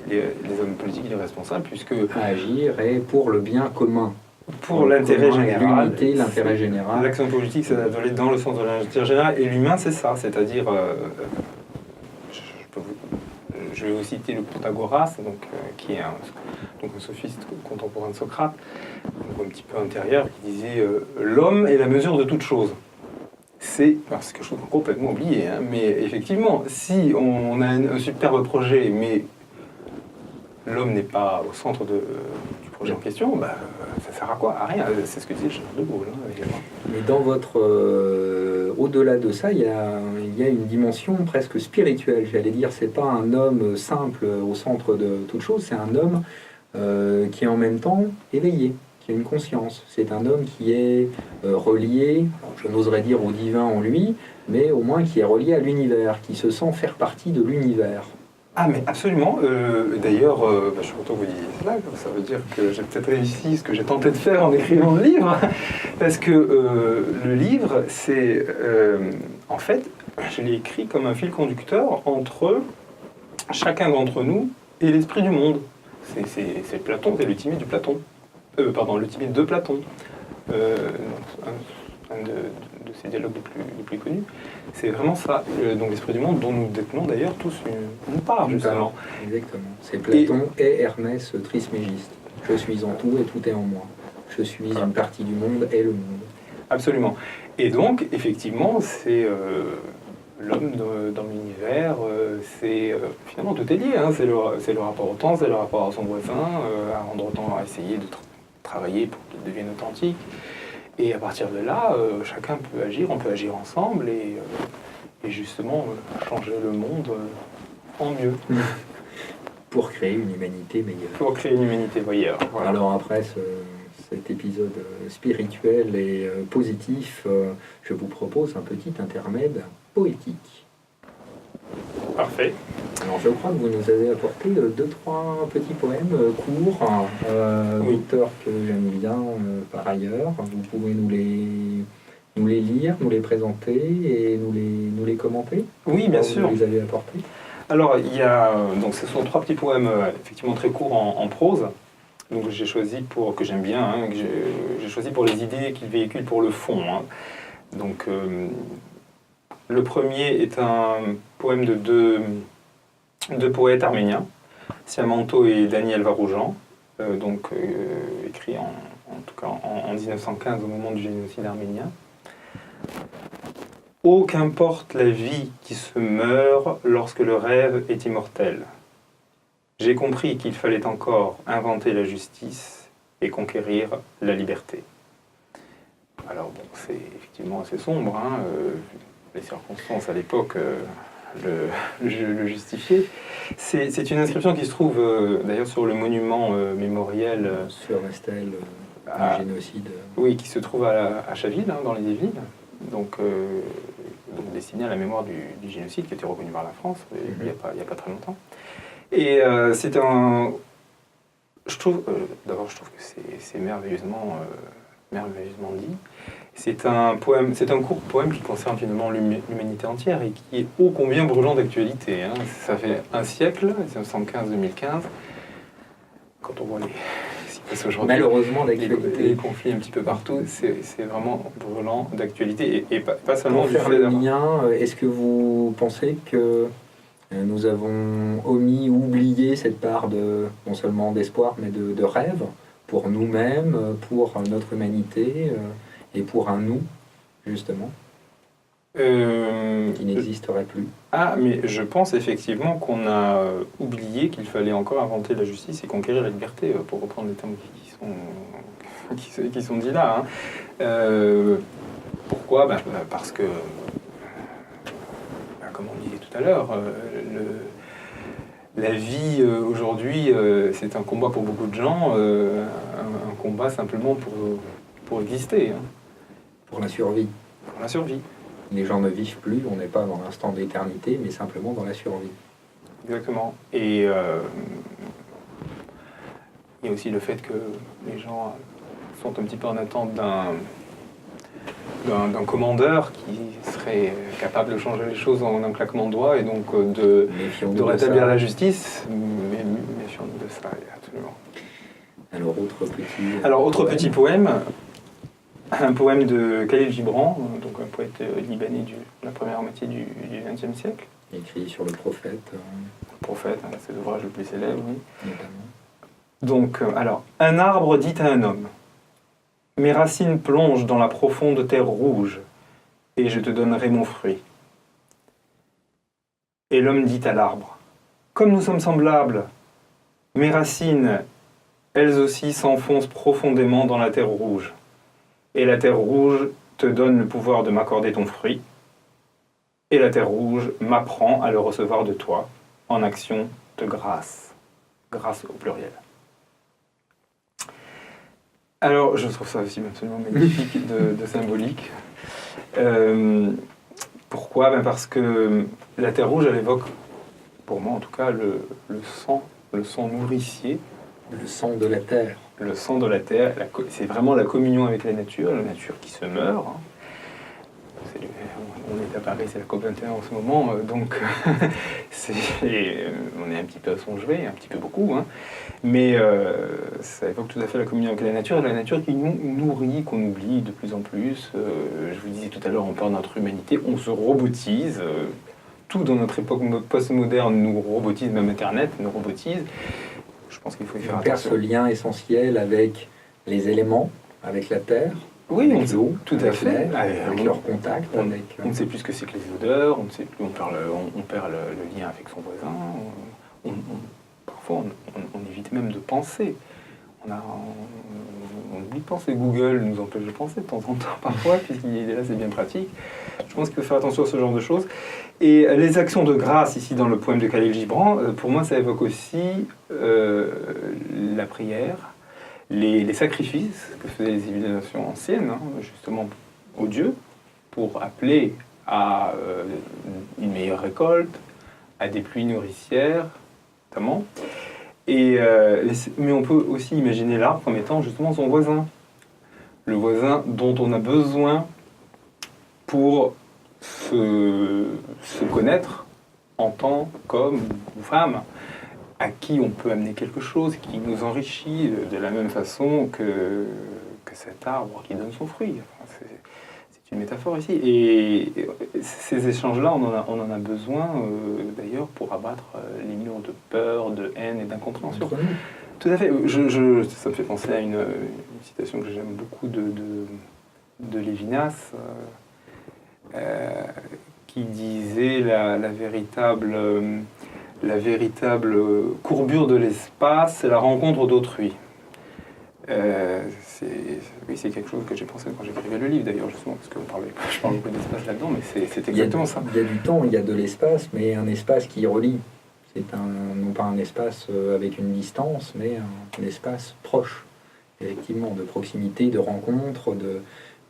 hommes politiques et les responsables, puisque... Agir est pour le bien commun. Pour l'intérêt général. L'unité, l'intérêt général. L'action politique, c'est d'aller dans le sens de l'intérêt général, et l'humain, c'est ça, c'est-à-dire... je vais vous citer le Protagoras, qui est un sophiste contemporain de Socrate, donc un petit peu intérieur, qui disait l'homme est la mesure de toute chose. C'est quelque chose qu'on a complètement oublié, hein, mais effectivement, si on a un superbe projet, mais l'homme n'est pas au centre du projet en question, bah, ça sert à quoi? À rien. C'est ce que disait Charles de Gaulle, hein, également. Mais dans votre... au-delà de ça, il y a une dimension presque spirituelle, j'allais dire. C'est pas un homme simple au centre de toute chose, c'est un homme qui est en même temps éveillé, qui a une conscience. C'est un homme qui est relié, je n'oserais dire au divin en lui, mais au moins qui est relié à l'univers, qui se sent faire partie de l'univers. Ah mais absolument, d'ailleurs, je suis content que vous disiez cela, ça veut dire que j'ai peut-être réussi ce que j'ai tenté de faire en écrivant le livre, parce que le livre, c'est, en fait, je l'ai écrit comme un fil conducteur entre chacun d'entre nous et l'esprit du monde. C'est Platon, c'est l'ultimate du Platon, l'ultimate de Platon, un de ses dialogues les plus connus. C'est vraiment ça, donc l'esprit du monde dont nous détenons d'ailleurs tous une part, justement. Exactement. C'est Platon et Hermès Trismégiste. Je suis en tout et tout est en moi. Je suis une partie du monde et le monde. Absolument. Et donc, effectivement, c'est l'homme dans l'univers, finalement tout est lié, hein. C'est le rapport au temps, c'est le rapport à son voisin, à rendre temps à essayer de travailler pour qu'il devienne authentique. Et à partir de là, chacun peut agir, on peut agir ensemble et justement changer le monde en mieux. Pour créer une humanité meilleure. Pour créer une humanité meilleure. Voilà. Alors après cet épisode spirituel et positif, je vous propose un petit intermède poétique. Parfait. Alors je crois que vous nous avez apporté 2-3 petits poèmes courts, oui. D'auteurs que j'aime bien par ailleurs. Vous pouvez nous les lire, nous les présenter et nous les commenter? Oui, bien sûr. Vous les avez apportés? Alors, donc ce sont 3 petits poèmes effectivement très courts en prose. Donc j'ai choisi que j'aime bien, hein, que j'ai choisi pour les idées qu'ils véhiculent pour le fond. Hein. Donc le premier est un poème de deux poètes arméniens, Siamanto et Daniel Varoujan, écrit en tout cas en 1915 au moment du génocide arménien. Oh, qu'importe la vie qui se meurt lorsque le rêve est immortel. J'ai compris qu'il fallait encore inventer la justice et conquérir la liberté. Alors bon, c'est effectivement assez sombre, hein, les circonstances à l'époque le justifiaient. C'est une inscription qui se trouve d'ailleurs sur le monument mémoriel sur la stèle du génocide. Oui, qui se trouve à Chaville, dans les Yvelines, donc destiné à la mémoire du génocide qui a été reconnu par la France il n'y a pas très longtemps. Et c'est un... Je trouve que c'est merveilleusement dit. C'est un court poème qui concerne finalement l'humanité entière et qui est ô combien brûlant d'actualité. Hein. Ça fait un siècle, 1915-2015, quand on voit ce qui passe aujourd'hui. Malheureusement, d'actualité. Les conflits un petit peu partout, c'est vraiment brûlant d'actualité et pas seulement pour du faire fait le lien, est-ce que vous pensez que nous avons oublié cette part non seulement d'espoir, mais de rêve pour nous-mêmes, pour notre humanité et pour un nous, justement, qui n'existerait plus? Ah, mais je pense effectivement qu'on a oublié qu'il fallait encore inventer la justice et conquérir la liberté, pour reprendre les termes qui sont dits là. Hein. Pourquoi ? Parce que, comme on disait tout à l'heure, la vie aujourd'hui, c'est un combat pour beaucoup de gens, un combat simplement pour exister. Hein. Pour la survie. Pour la survie. Les gens ne vivent plus, on n'est pas dans l'instant d'éternité, mais simplement dans la survie. Exactement. Et il y a aussi le fait que les gens sont un petit peu en attente d'un commandeur qui serait capable de changer les choses en un claquement de doigts et donc de rétablir la justice. Mais méfions-nous de ça, absolument. Alors, autre petit poème. Un poème de Khalil Gibran, donc un poète libanais de la première moitié du XXe siècle. Écrit sur le prophète. Le prophète, c'est l'ouvrage le plus célèbre, oui. Notamment. Donc, un arbre dit à un homme, « Mes racines plongent dans la profonde terre rouge, et je te donnerai mon fruit. » Et l'homme dit à l'arbre, « Comme nous sommes semblables, mes racines, elles aussi s'enfoncent profondément dans la terre rouge. Et la terre rouge te donne le pouvoir de m'accorder ton fruit, et la terre rouge m'apprend à le recevoir de toi, en action de grâce. Grâce au pluriel. » Alors, je trouve ça aussi absolument magnifique de symbolique. Pourquoi ? Parce que la terre rouge, elle évoque, pour moi en tout cas, le sang nourricier. Le sang de la terre. Le sang de la terre, c'est vraiment la communion avec la nature qui se meurt. Hein. On est à Paris, c'est la COP21 en ce moment, donc on est un petit peu à son chevet, un petit peu beaucoup, hein. Mais ça évoque tout à fait la communion avec la nature qui nous nourrit, qu'on oublie de plus en plus. Je vous disais tout à l'heure, on perd notre humanité, on se robotise. Tout dans notre époque postmoderne nous robotise, même Internet nous robotise. Je pense qu'il faut y faire attention. On perd ce lien essentiel avec les éléments, avec la terre, oui, avec l'eau, tout à fait, avec leur contact. On ne sait plus ce que c'est que les odeurs, on ne sait plus, on perd le lien avec son voisin. Parfois, on évite même de penser. On oublie de penser. Google nous empêche de penser de temps en temps, parfois, puisqu'il est là, c'est bien pratique. Je pense qu'il faut faire attention à ce genre de choses. Et les actions de grâce, ici, dans le poème de Khalil Gibran, pour moi, ça évoque aussi la prière, les sacrifices que faisaient les civilisations anciennes, hein, justement, aux dieux, pour appeler à une meilleure récolte, à des pluies nourricières, notamment. Mais on peut aussi imaginer l'arbre comme étant justement son voisin. Le voisin dont on a besoin pour se connaître en tant qu'homme ou femme, à qui on peut amener quelque chose qui nous enrichit de la même façon que cet arbre qui donne son fruit. Enfin, c'est une métaphore ici. Et ces échanges-là, on en a besoin d'ailleurs pour abattre les murs de peur, de haine et d'incompréhension. Tout à fait. Ça me fait penser à une citation que j'aime beaucoup de Lévinas, qui disait la véritable courbure de l'espace, c'est la rencontre d'autrui. Oui, c'est quelque chose que j'ai pensé quand j'écrivais le livre, d'ailleurs, justement, parce que je parle beaucoup d'espace là-dedans, mais c'est exactement ça. Il y a du temps, il y a de l'espace, mais un espace qui relie. Non pas un espace avec une distance, mais un espace proche, effectivement, de proximité, de rencontre, de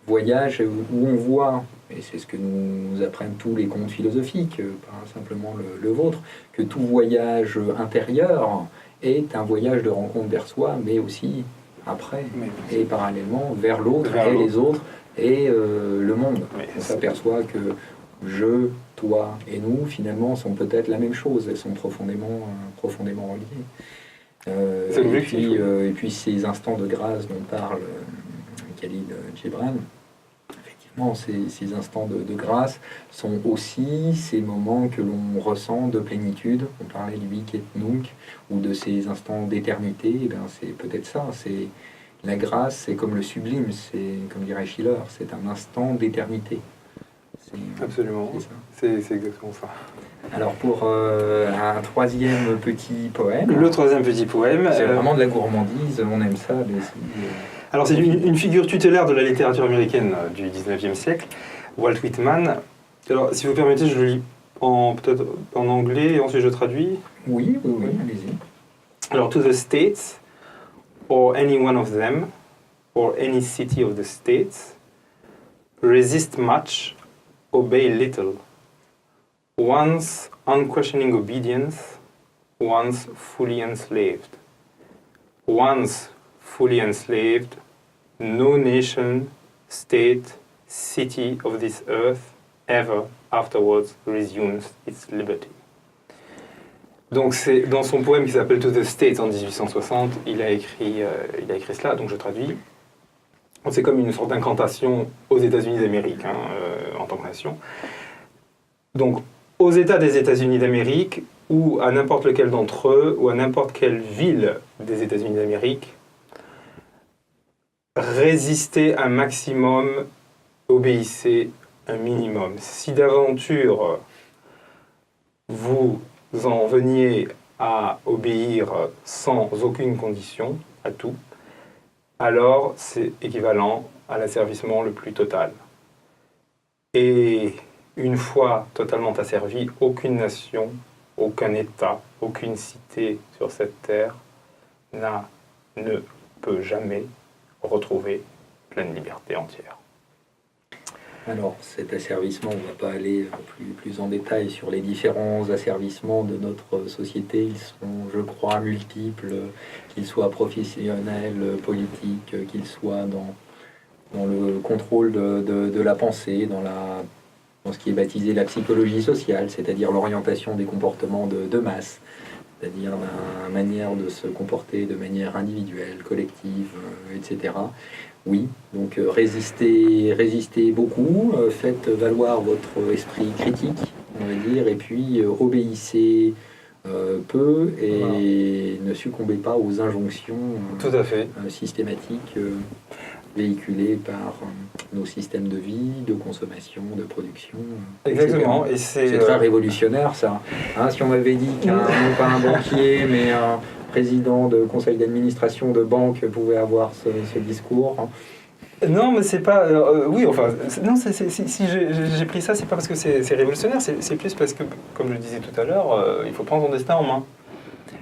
voyage, où on voit, et c'est ce que nous apprennent tous les contes philosophiques, pas simplement le vôtre, que tout voyage intérieur est un voyage de rencontre vers soi, mais aussi après, et parallèlement vers l'autre, et les autres, et le monde. On s'aperçoit que je, toi et nous, finalement, sont peut-être la même chose. Elles sont profondément reliées. Et puis ces instants de grâce dont parle Khalil Gibran, effectivement, ces instants de grâce sont aussi ces moments que l'on ressent de plénitude. On parlait du Wik et Nunc, ou de ces instants d'éternité. Eh bien, c'est peut-être ça. C'est la grâce, c'est comme le sublime. C'est, comme dirait Schiller, c'est un instant d'éternité. Absolument, c'est exactement ça. Alors pour un troisième petit poème... Le troisième petit poème... C'est vraiment de la gourmandise, on aime ça. Alors c'est une figure tutélaire de la littérature américaine du 19e siècle, Walt Whitman. Alors si vous permettez, je le lis peut-être en anglais et ensuite je traduis. Oui, allez-y. Alors, to the states, or any one of them, or any city of the states, resist much, obey little. Once unquestioning obedience, once fully enslaved. Once fully enslaved, no nation, state, city of this earth ever afterwards resumes its liberty. Donc c'est dans son poème qui s'appelle To the States en 1860, il a écrit cela, donc je traduis. C'est comme une sorte d'incantation aux États-Unis d'Amérique, en tant que nation. Donc, aux États des États-Unis d'Amérique, ou à n'importe lequel d'entre eux, ou à n'importe quelle ville des États-Unis d'Amérique, résistez un maximum, obéissez un minimum. Si d'aventure vous en veniez à obéir sans aucune condition, à tout, alors c'est équivalent à l'asservissement le plus total. Et une fois totalement asservi, aucune nation, aucun État, aucune cité sur cette terre ne peut jamais retrouver pleine liberté entière. Alors, cet asservissement, on ne va pas aller plus en détail sur les différents asservissements de notre société. Ils sont, je crois, multiples, qu'ils soient professionnels, politiques, qu'ils soient dans le contrôle de la pensée, dans ce qui est baptisé la psychologie sociale, c'est-à-dire l'orientation des comportements de masse, c'est-à-dire la manière de se comporter de manière individuelle, collective, etc. Oui, donc résistez beaucoup, faites valoir votre esprit critique, on va dire, et puis obéissez peu et ne succombez pas aux injonctions tout à fait systématiques véhiculées par nos systèmes de vie, de consommation, de production. Exactement. Et c'est très révolutionnaire ça. Hein, si on m'avait dit non pas un banquier, mais un président de conseil d'administration de banque pouvait avoir ce discours. Non, mais c'est pas... oui, enfin... Non, si j'ai pris ça, c'est pas parce que c'est révolutionnaire, c'est plus parce que, comme je le disais tout à l'heure, il faut prendre son destin en main.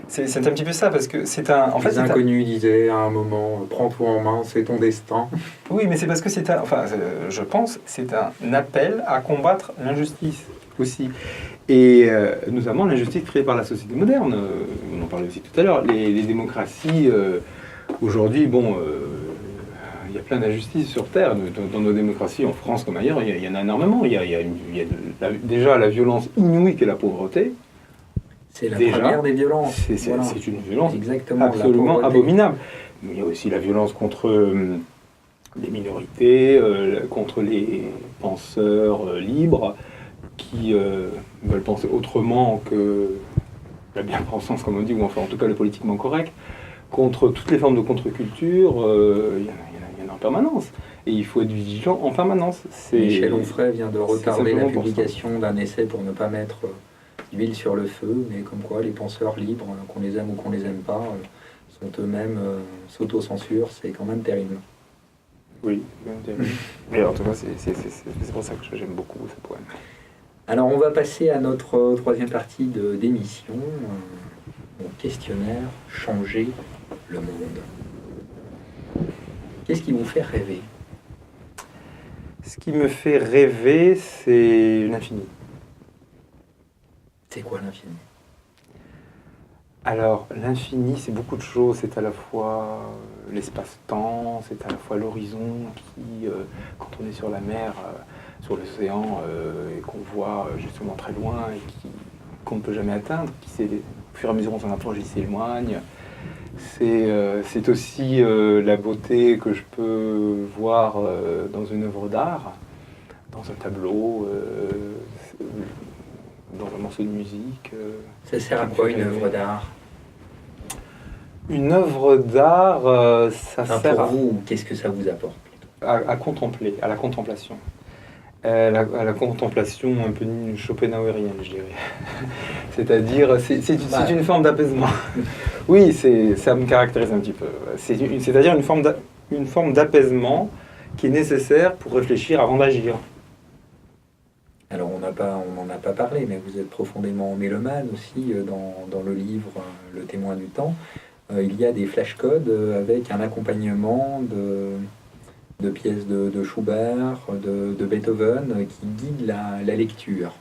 C'est un petit peu ça, parce que c'est un... En Les inconnus disaient à un moment, prends-toi en main, c'est ton destin. Oui, mais c'est parce que c'est un... Enfin, je pense, c'est un appel à combattre l'injustice aussi. Et notamment l'injustice créée par la société moderne. On en parlait aussi tout à l'heure. Les démocraties, aujourd'hui, bon... il y a plein d'injustices sur Terre, dans nos démocraties, en France comme ailleurs, il y en a énormément. Il y a déjà la violence inouïe qu'est la pauvreté. C'est la première des violences. C'est une violence exactement, absolument abominable. Mais il y a aussi la violence contre les minorités, contre les penseurs libres qui veulent penser autrement que la bien-pensance, comme on dit, ou enfin en tout cas le politiquement correct, contre toutes les formes de contre-culture. Il y en a en permanence. Et il faut être vigilant en permanence. Michel Onfray vient de retarder la publication d'un essai pour ne pas mettre d'huile sur le feu, mais comme quoi les penseurs libres, qu'on les aime ou qu'on les aime pas, sont eux-mêmes s'auto-censurent. C'est quand même terrible. Oui, bien entendu. Mais en tout cas, c'est pour ça que j'aime beaucoup ce poème. Alors, on va passer à notre troisième partie d'émission, mon questionnaire Changer le monde. Qu'est-ce qui vous fait rêver? Ce qui me fait rêver, c'est l'infini. C'est quoi l'infini? Alors, l'infini, c'est beaucoup de choses. C'est à la fois l'espace-temps, c'est à la fois l'horizon qui, quand on est sur la mer, sur l'océan, et qu'on voit justement très loin et qu'on ne peut jamais atteindre, au fur et à mesure où on s'en approche, il s'éloigne. C'est aussi la beauté que je peux voir dans une œuvre d'art, dans un tableau, dans un morceau de musique. Ça sert à quoi une œuvre d'art? Une œuvre d'art, ça sert pour vous, qu'est-ce que ça vous apporte? à contempler, à la contemplation. À la contemplation un peu schopenhauerienne, je dirais. C'est-à-dire, c'est une forme d'apaisement. Oui, ça me caractérise un petit peu. C'est-à-dire une forme d'apaisement qui est nécessaire pour réfléchir avant d'agir. Alors, on n'en a pas parlé, mais vous êtes profondément mélomane aussi dans le livre Le témoin du temps. Il y a des flashcodes avec un accompagnement de pièces de Schubert, de Beethoven, qui guident la lecture,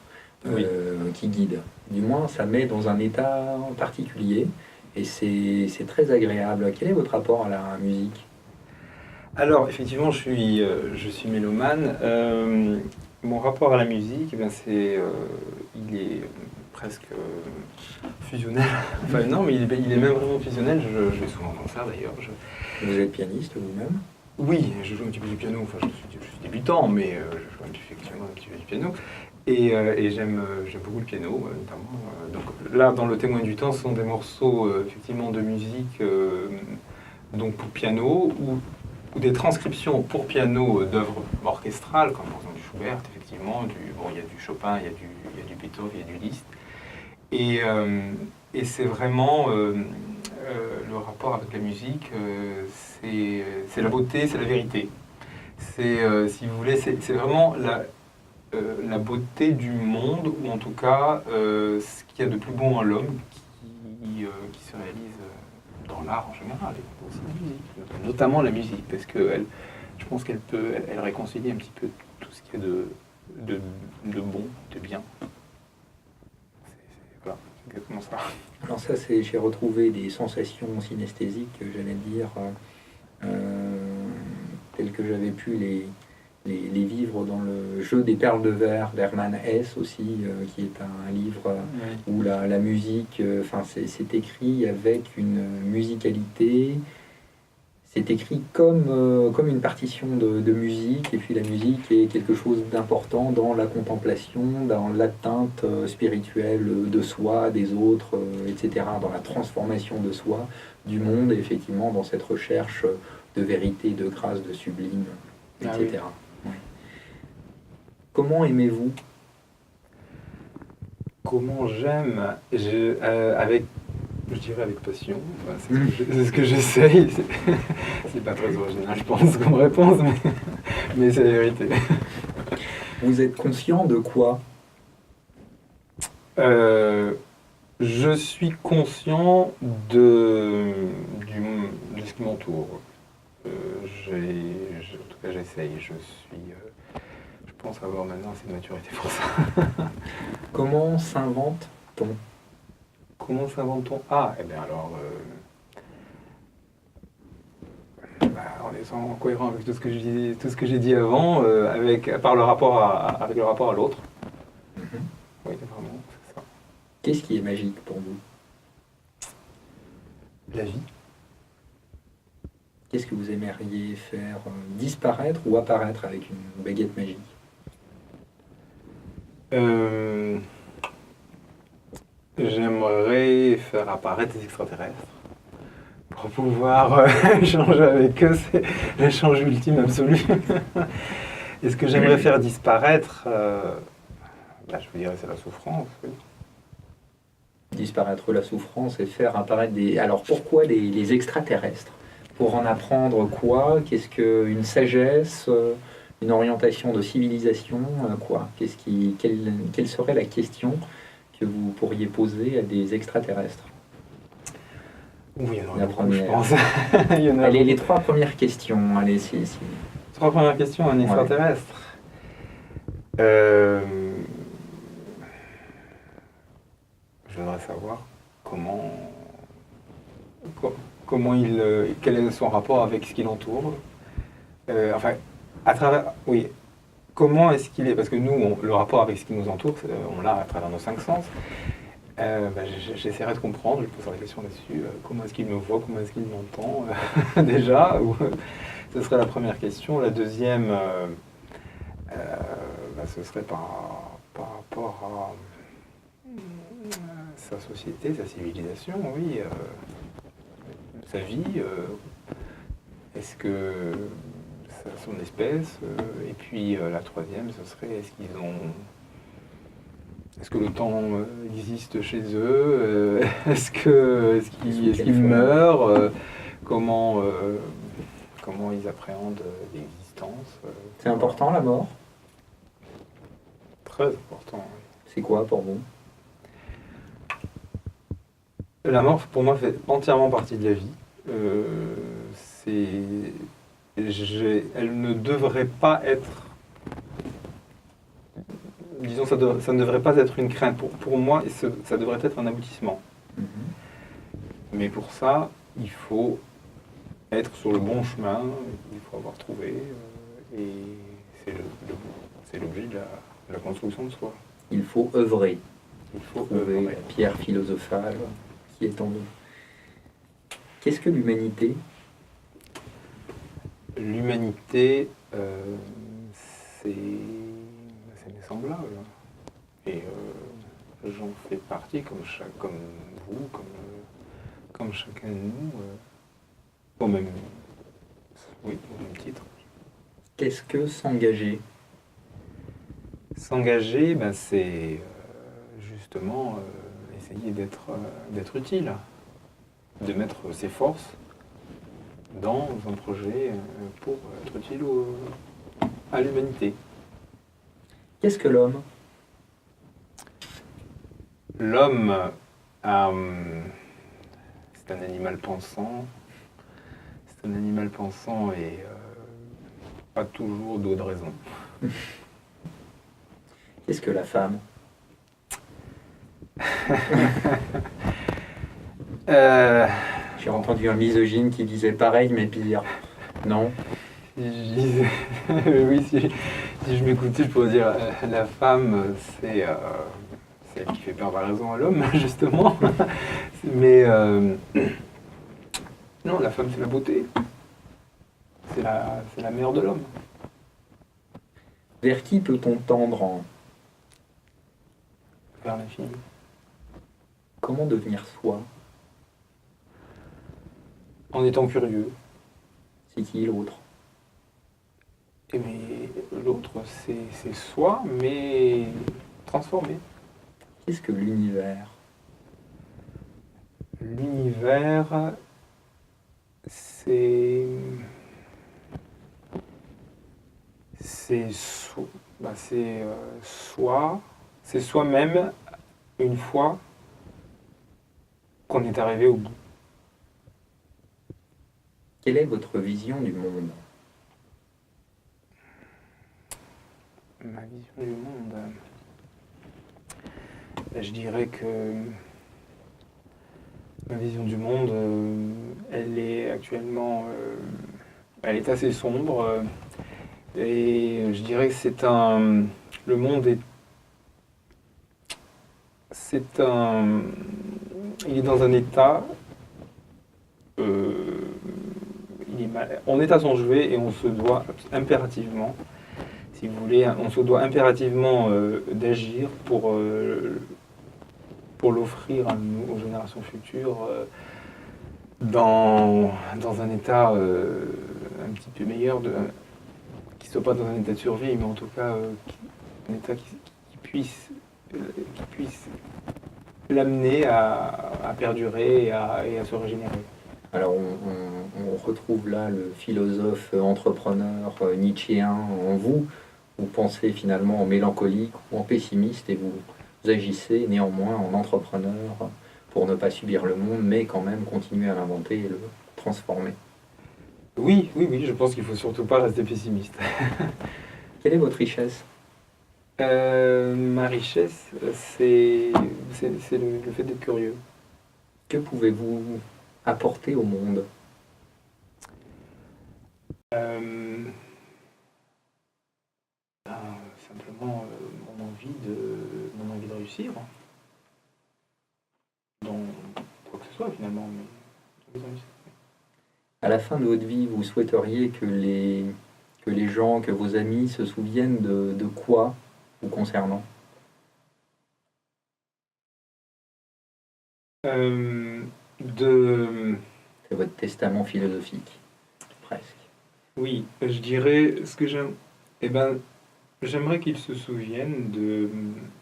Oui. qui guide. Du moins, ça met dans un état particulier, et c'est très agréable. Quel est votre rapport à la musique? Alors, effectivement, je suis mélomane. Mon rapport à la musique, eh bien, il est presque fusionnel. Enfin, non, mais il est même vraiment fusionnel. Je vais souvent en concert d'ailleurs. Vous êtes pianiste vous-même? Oui, je joue un petit peu du piano. Enfin, je suis débutant, mais je joue effectivement un petit peu du piano. Et j'aime beaucoup le piano, notamment. Donc là, dans Le témoin du temps, ce sont des morceaux effectivement de musique donc pour piano ou des transcriptions pour piano d'œuvres orchestrales, comme par exemple du Schubert, effectivement, il y a du Chopin, il y a du Beethoven, il y a du Liszt. Et c'est vraiment le rapport avec la musique, c'est la beauté, c'est la vérité. Si vous voulez, c'est vraiment la beauté du monde, ou en tout cas ce qu'il y a de plus bon en l'homme qui se réalise dans l'art en général, et aussi la musique, notamment la musique, parce que je pense qu'elle réconcilie un petit peu tout ce qu'il y a de bon, de bien. Voilà, c'est exactement ça. Alors ça, j'ai retrouvé des sensations synesthésiques, j'allais dire, telles que j'avais pu les vivre dans le jeu des perles de verre d'Hermann Hesse aussi, qui est un livre où la musique, c'est écrit avec une musicalité, c'est écrit comme une partition de musique, et puis la musique est quelque chose d'important dans la contemplation, dans l'atteinte spirituelle de soi, des autres, etc., dans la transformation de soi, du monde, et effectivement dans cette recherche de vérité, de grâce, de sublime, etc. Oui. Oui. Comment aimez-vous? Comment j'aime je dirais avec passion. Enfin, c'est ce que j'essaye. C'est pas très original, je pense, comme réponse, mais c'est la vérité. Vous êtes conscient de quoi? Je suis conscient de ce qui m'entoure. En tout cas, j'essaye. Je pense avoir maintenant assez de maturité pour ça. Comment s'invente-t-on? Comment s'invente-t-on? Ah, eh bien alors, en étant cohérent avec tout ce que j'ai dit avant, avec le rapport à l'autre. Mhm. Oui, vraiment, c'est ça. Qu'est-ce qui est magique pour vous? La vie. Qu'est-ce que vous aimeriez faire disparaître ou apparaître avec une baguette magique? J'aimerais faire apparaître des extraterrestres pour pouvoir échanger avec eux. C'est l'échange ultime absolu. Et ce que j'aimerais faire disparaître, je vous dirais, c'est la souffrance. Oui. Disparaître la souffrance et faire apparaître des... Alors pourquoi les extraterrestres? Pour en apprendre quoi? Qu'est-ce qu'une sagesse, une orientation de civilisation, quoi? Quelle serait la question que vous pourriez poser à des extraterrestres? Oui, il y en aurait La beaucoup, je première. pense. Il y en a Allez, les beaucoup. 3 premières questions. Allez, si. 3 premières questions, un Ouais. extraterrestre. Je voudrais savoir comment quel est son rapport avec ce qui l'entoure. Enfin, à travers, oui, comment est-ce qu'il est, parce que nous, le rapport avec ce qui nous entoure, on l'a à travers nos 5 sens. J'essaierai de comprendre, je poserai la question là-dessus, comment est-ce qu'il me voit, comment est-ce qu'il m'entend, déjà, ce serait la première question. La deuxième, ce serait par rapport à sa société, sa civilisation, oui, sa vie, est-ce que son espèce, et puis la troisième, ce serait est-ce que le temps existe chez eux, est-ce qu'ils meurent, comment ils appréhendent l'existence. C'est important, la mort? Très important, oui. C'est quoi pour vous? La mort, pour moi, fait entièrement partie de la vie. Elle ne devrait pas être... Disons, ça ne devrait pas être une crainte. Pour moi, ça devrait être un aboutissement. Mhm. Mais pour ça, il faut être sur le bon chemin, il faut avoir trouvé, et c'est l'objet de la construction de soi. Il faut œuvrer. Il faut Trouver œuvrer. la pierre philosophale qui est en nous. Qu'est-ce que l'humanité? L'humanité, c'est mes semblables. Et j'en fais partie, comme vous, comme chacun de nous, au même titre. Qu'est-ce que s'engager? S'engager, c'est justement essayer d'être utile, de mettre ses forces dans un projet pour être utile à l'humanité. Qu'est-ce que l'homme? L'homme, c'est un animal pensant. C'est un animal pensant et pas toujours dos de raison. Qu'est-ce que la femme? J'ai entendu un misogyne qui disait pareil, mais pire. Non? Oui, si je m'écoutais, je pourrais dire la femme, c'est elle qui fait perdre la raison à l'homme, justement. Mais non, la femme, c'est la beauté. C'est la mère de l'homme. Vers qui peut-on tendre? Vers la fille. Comment devenir soi? En étant curieux. C'est qui l'autre? Mais l'autre, c'est soi, mais transformé. Qu'est-ce que l'univers? L'univers, c'est soi-même une fois qu'on est arrivé au bout. Quelle est votre vision du monde? Ma vision du monde, je dirais que ma vision du monde, elle est actuellement, elle est assez sombre, et je dirais que le monde il est dans un état, on est à son chevet et on se doit impérativement, si vous voulez, on se doit impérativement d'agir pour l'offrir aux générations futures dans un état un petit peu meilleur, qui ne soit pas dans un état de survie, mais en tout cas un état qui puisse l'amener à perdurer et à se régénérer. Alors on retrouve là le philosophe entrepreneur nietzschéen en vous. Vous pensez finalement en mélancolique ou en pessimiste et vous agissez néanmoins en entrepreneur pour ne pas subir le monde, mais quand même continuer à l'inventer et le transformer. Oui, oui, oui, je pense qu'il faut surtout pas rester pessimiste. Quelle est votre richesse? Ma richesse, c'est le fait d'être curieux. Que pouvez-vous apporter au monde? Euh, Simplement mon envie de réussir dans quoi que ce soit finalement, mais j'ai envie de réussir. À la fin de votre vie, vous souhaiteriez que les gens, que vos amis se souviennent de quoi vous concernant? Euh, de, C'est votre testament philosophique, presque. oui, je dirais ce que j'aime. Eh ben, j'aimerais qu'ils se souviennent de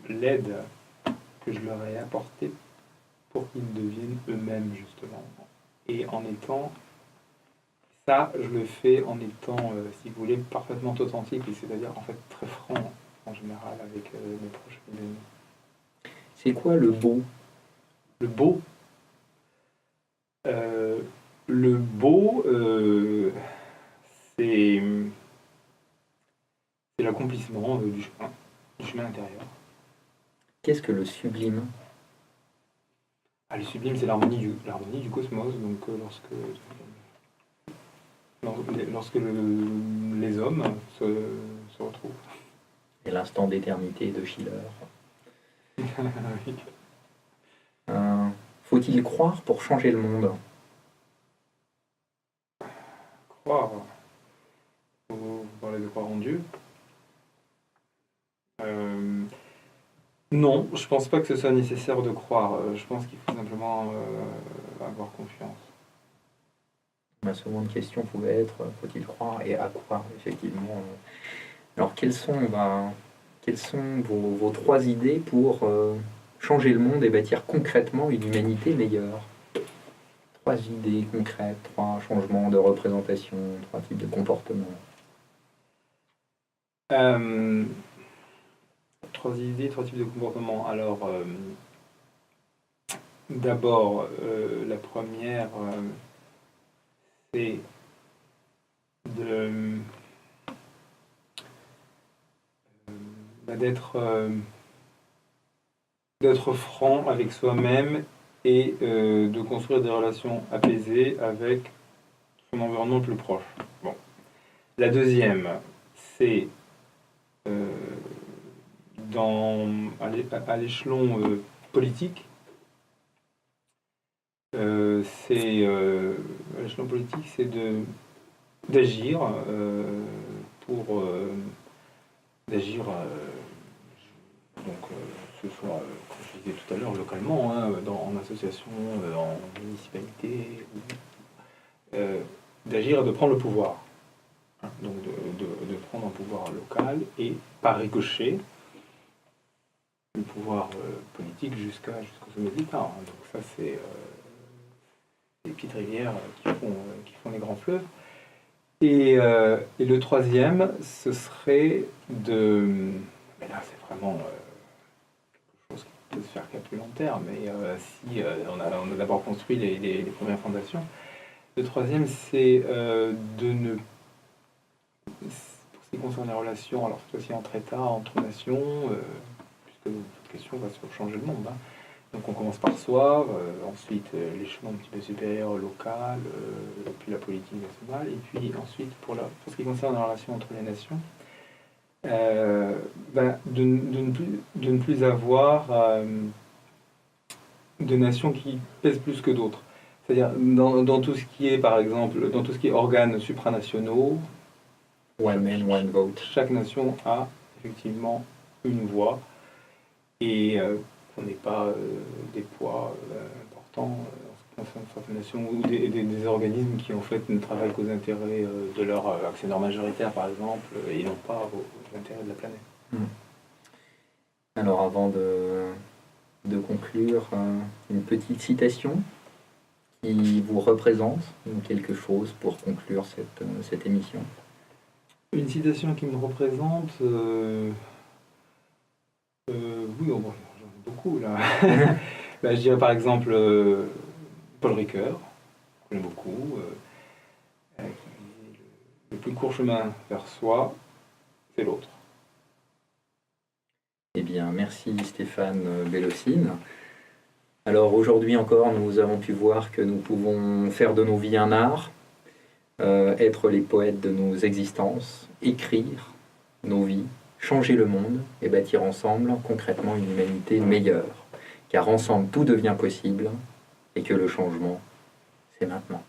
l'aide que je leur ai apportée pour qu'ils deviennent eux-mêmes justement. Et en étant ça, je le fais en étant, si vous voulez, parfaitement authentique, et c'est-à-dire en fait très franc en général avec mes proches et mes amis. C'est quoi le beau? Le beau, euh, le beau, c'est l'accomplissement du chemin intérieur. Qu'est-ce que le sublime? Ah, le sublime, c'est l'harmonie du cosmos. Donc, lorsque les hommes se retrouvent. Et l'instant d'éternité de Schiller. Oui. Faut-il croire pour changer le monde? Croire, vous parlez de croire en Dieu. Non, je pense pas que ce soit nécessaire de croire. Je pense qu'il faut simplement avoir confiance. Ma seconde question pouvait être, faut-il croire et à quoi, effectivement. Alors, quelles sont vos trois idées pour changer le monde et bâtir concrètement une humanité meilleure? Trois idées concrètes, trois changements de représentation, trois types de comportements. Euh, Trois idées, trois types de comportements. Alors, d'abord, la première, c'est de d'être franc avec soi-même et de construire des relations apaisées avec son environnement le plus proche. Bon. La deuxième, c'est à l'échelon politique. À l'échelon politique, c'est d'agir pour d'agir que ce soit, comme je disais tout à l'heure, localement, hein, en association, en municipalité, d'agir et de prendre le pouvoir. Hein, donc de prendre un pouvoir local et par ricochet le pouvoir politique jusqu'au sommet de l'État. Hein. Donc ça, c'est les petites rivières qui font les grands fleuves. Et le troisième, ce serait mais là, c'est vraiment quelque chose qui peut se faire qu'à plus long terme. Mais si on a d'abord construit les premières fondations, le troisième, c'est de ne... Pour ce qui concerne les relations, alors cette fois-ci entre États, entre nations, puisque votre question va sur changer le monde. Hein. Donc on commence par soi, ensuite l'échelon un petit peu supérieur, local, puis la politique nationale, et puis ensuite pour ce qui concerne la relation entre les nations, de ne plus avoir de nations qui pèsent plus que d'autres. C'est-à-dire dans tout ce qui est, par exemple, dans tout ce qui est organes supranationaux, One man, one vote. chaque nation a effectivement une voix, et qu'on n'ait pas des poids importants en ce qui concerne certaines nations ou des organismes qui en fait ne travaillent qu'aux intérêts de leur actionnaire majoritaire par exemple et non pas aux intérêts de la planète. Alors avant de conclure, une petite citation qui vous représente, ou quelque chose pour conclure cette émission? Une citation qui me représente, oui, oh, bon, j'en ai beaucoup là. Ben, je dirais par exemple Paul Ricoeur, que j'aime beaucoup, qui dit le plus court chemin vers soi, c'est l'autre. Eh bien, merci Stéphane Bellocine. Alors aujourd'hui encore, nous avons pu voir que nous pouvons faire de nos vies un art, être les poètes de nos existences, écrire nos vies, changer le monde et bâtir ensemble concrètement une humanité meilleure. Car ensemble tout devient possible et que le changement, c'est maintenant.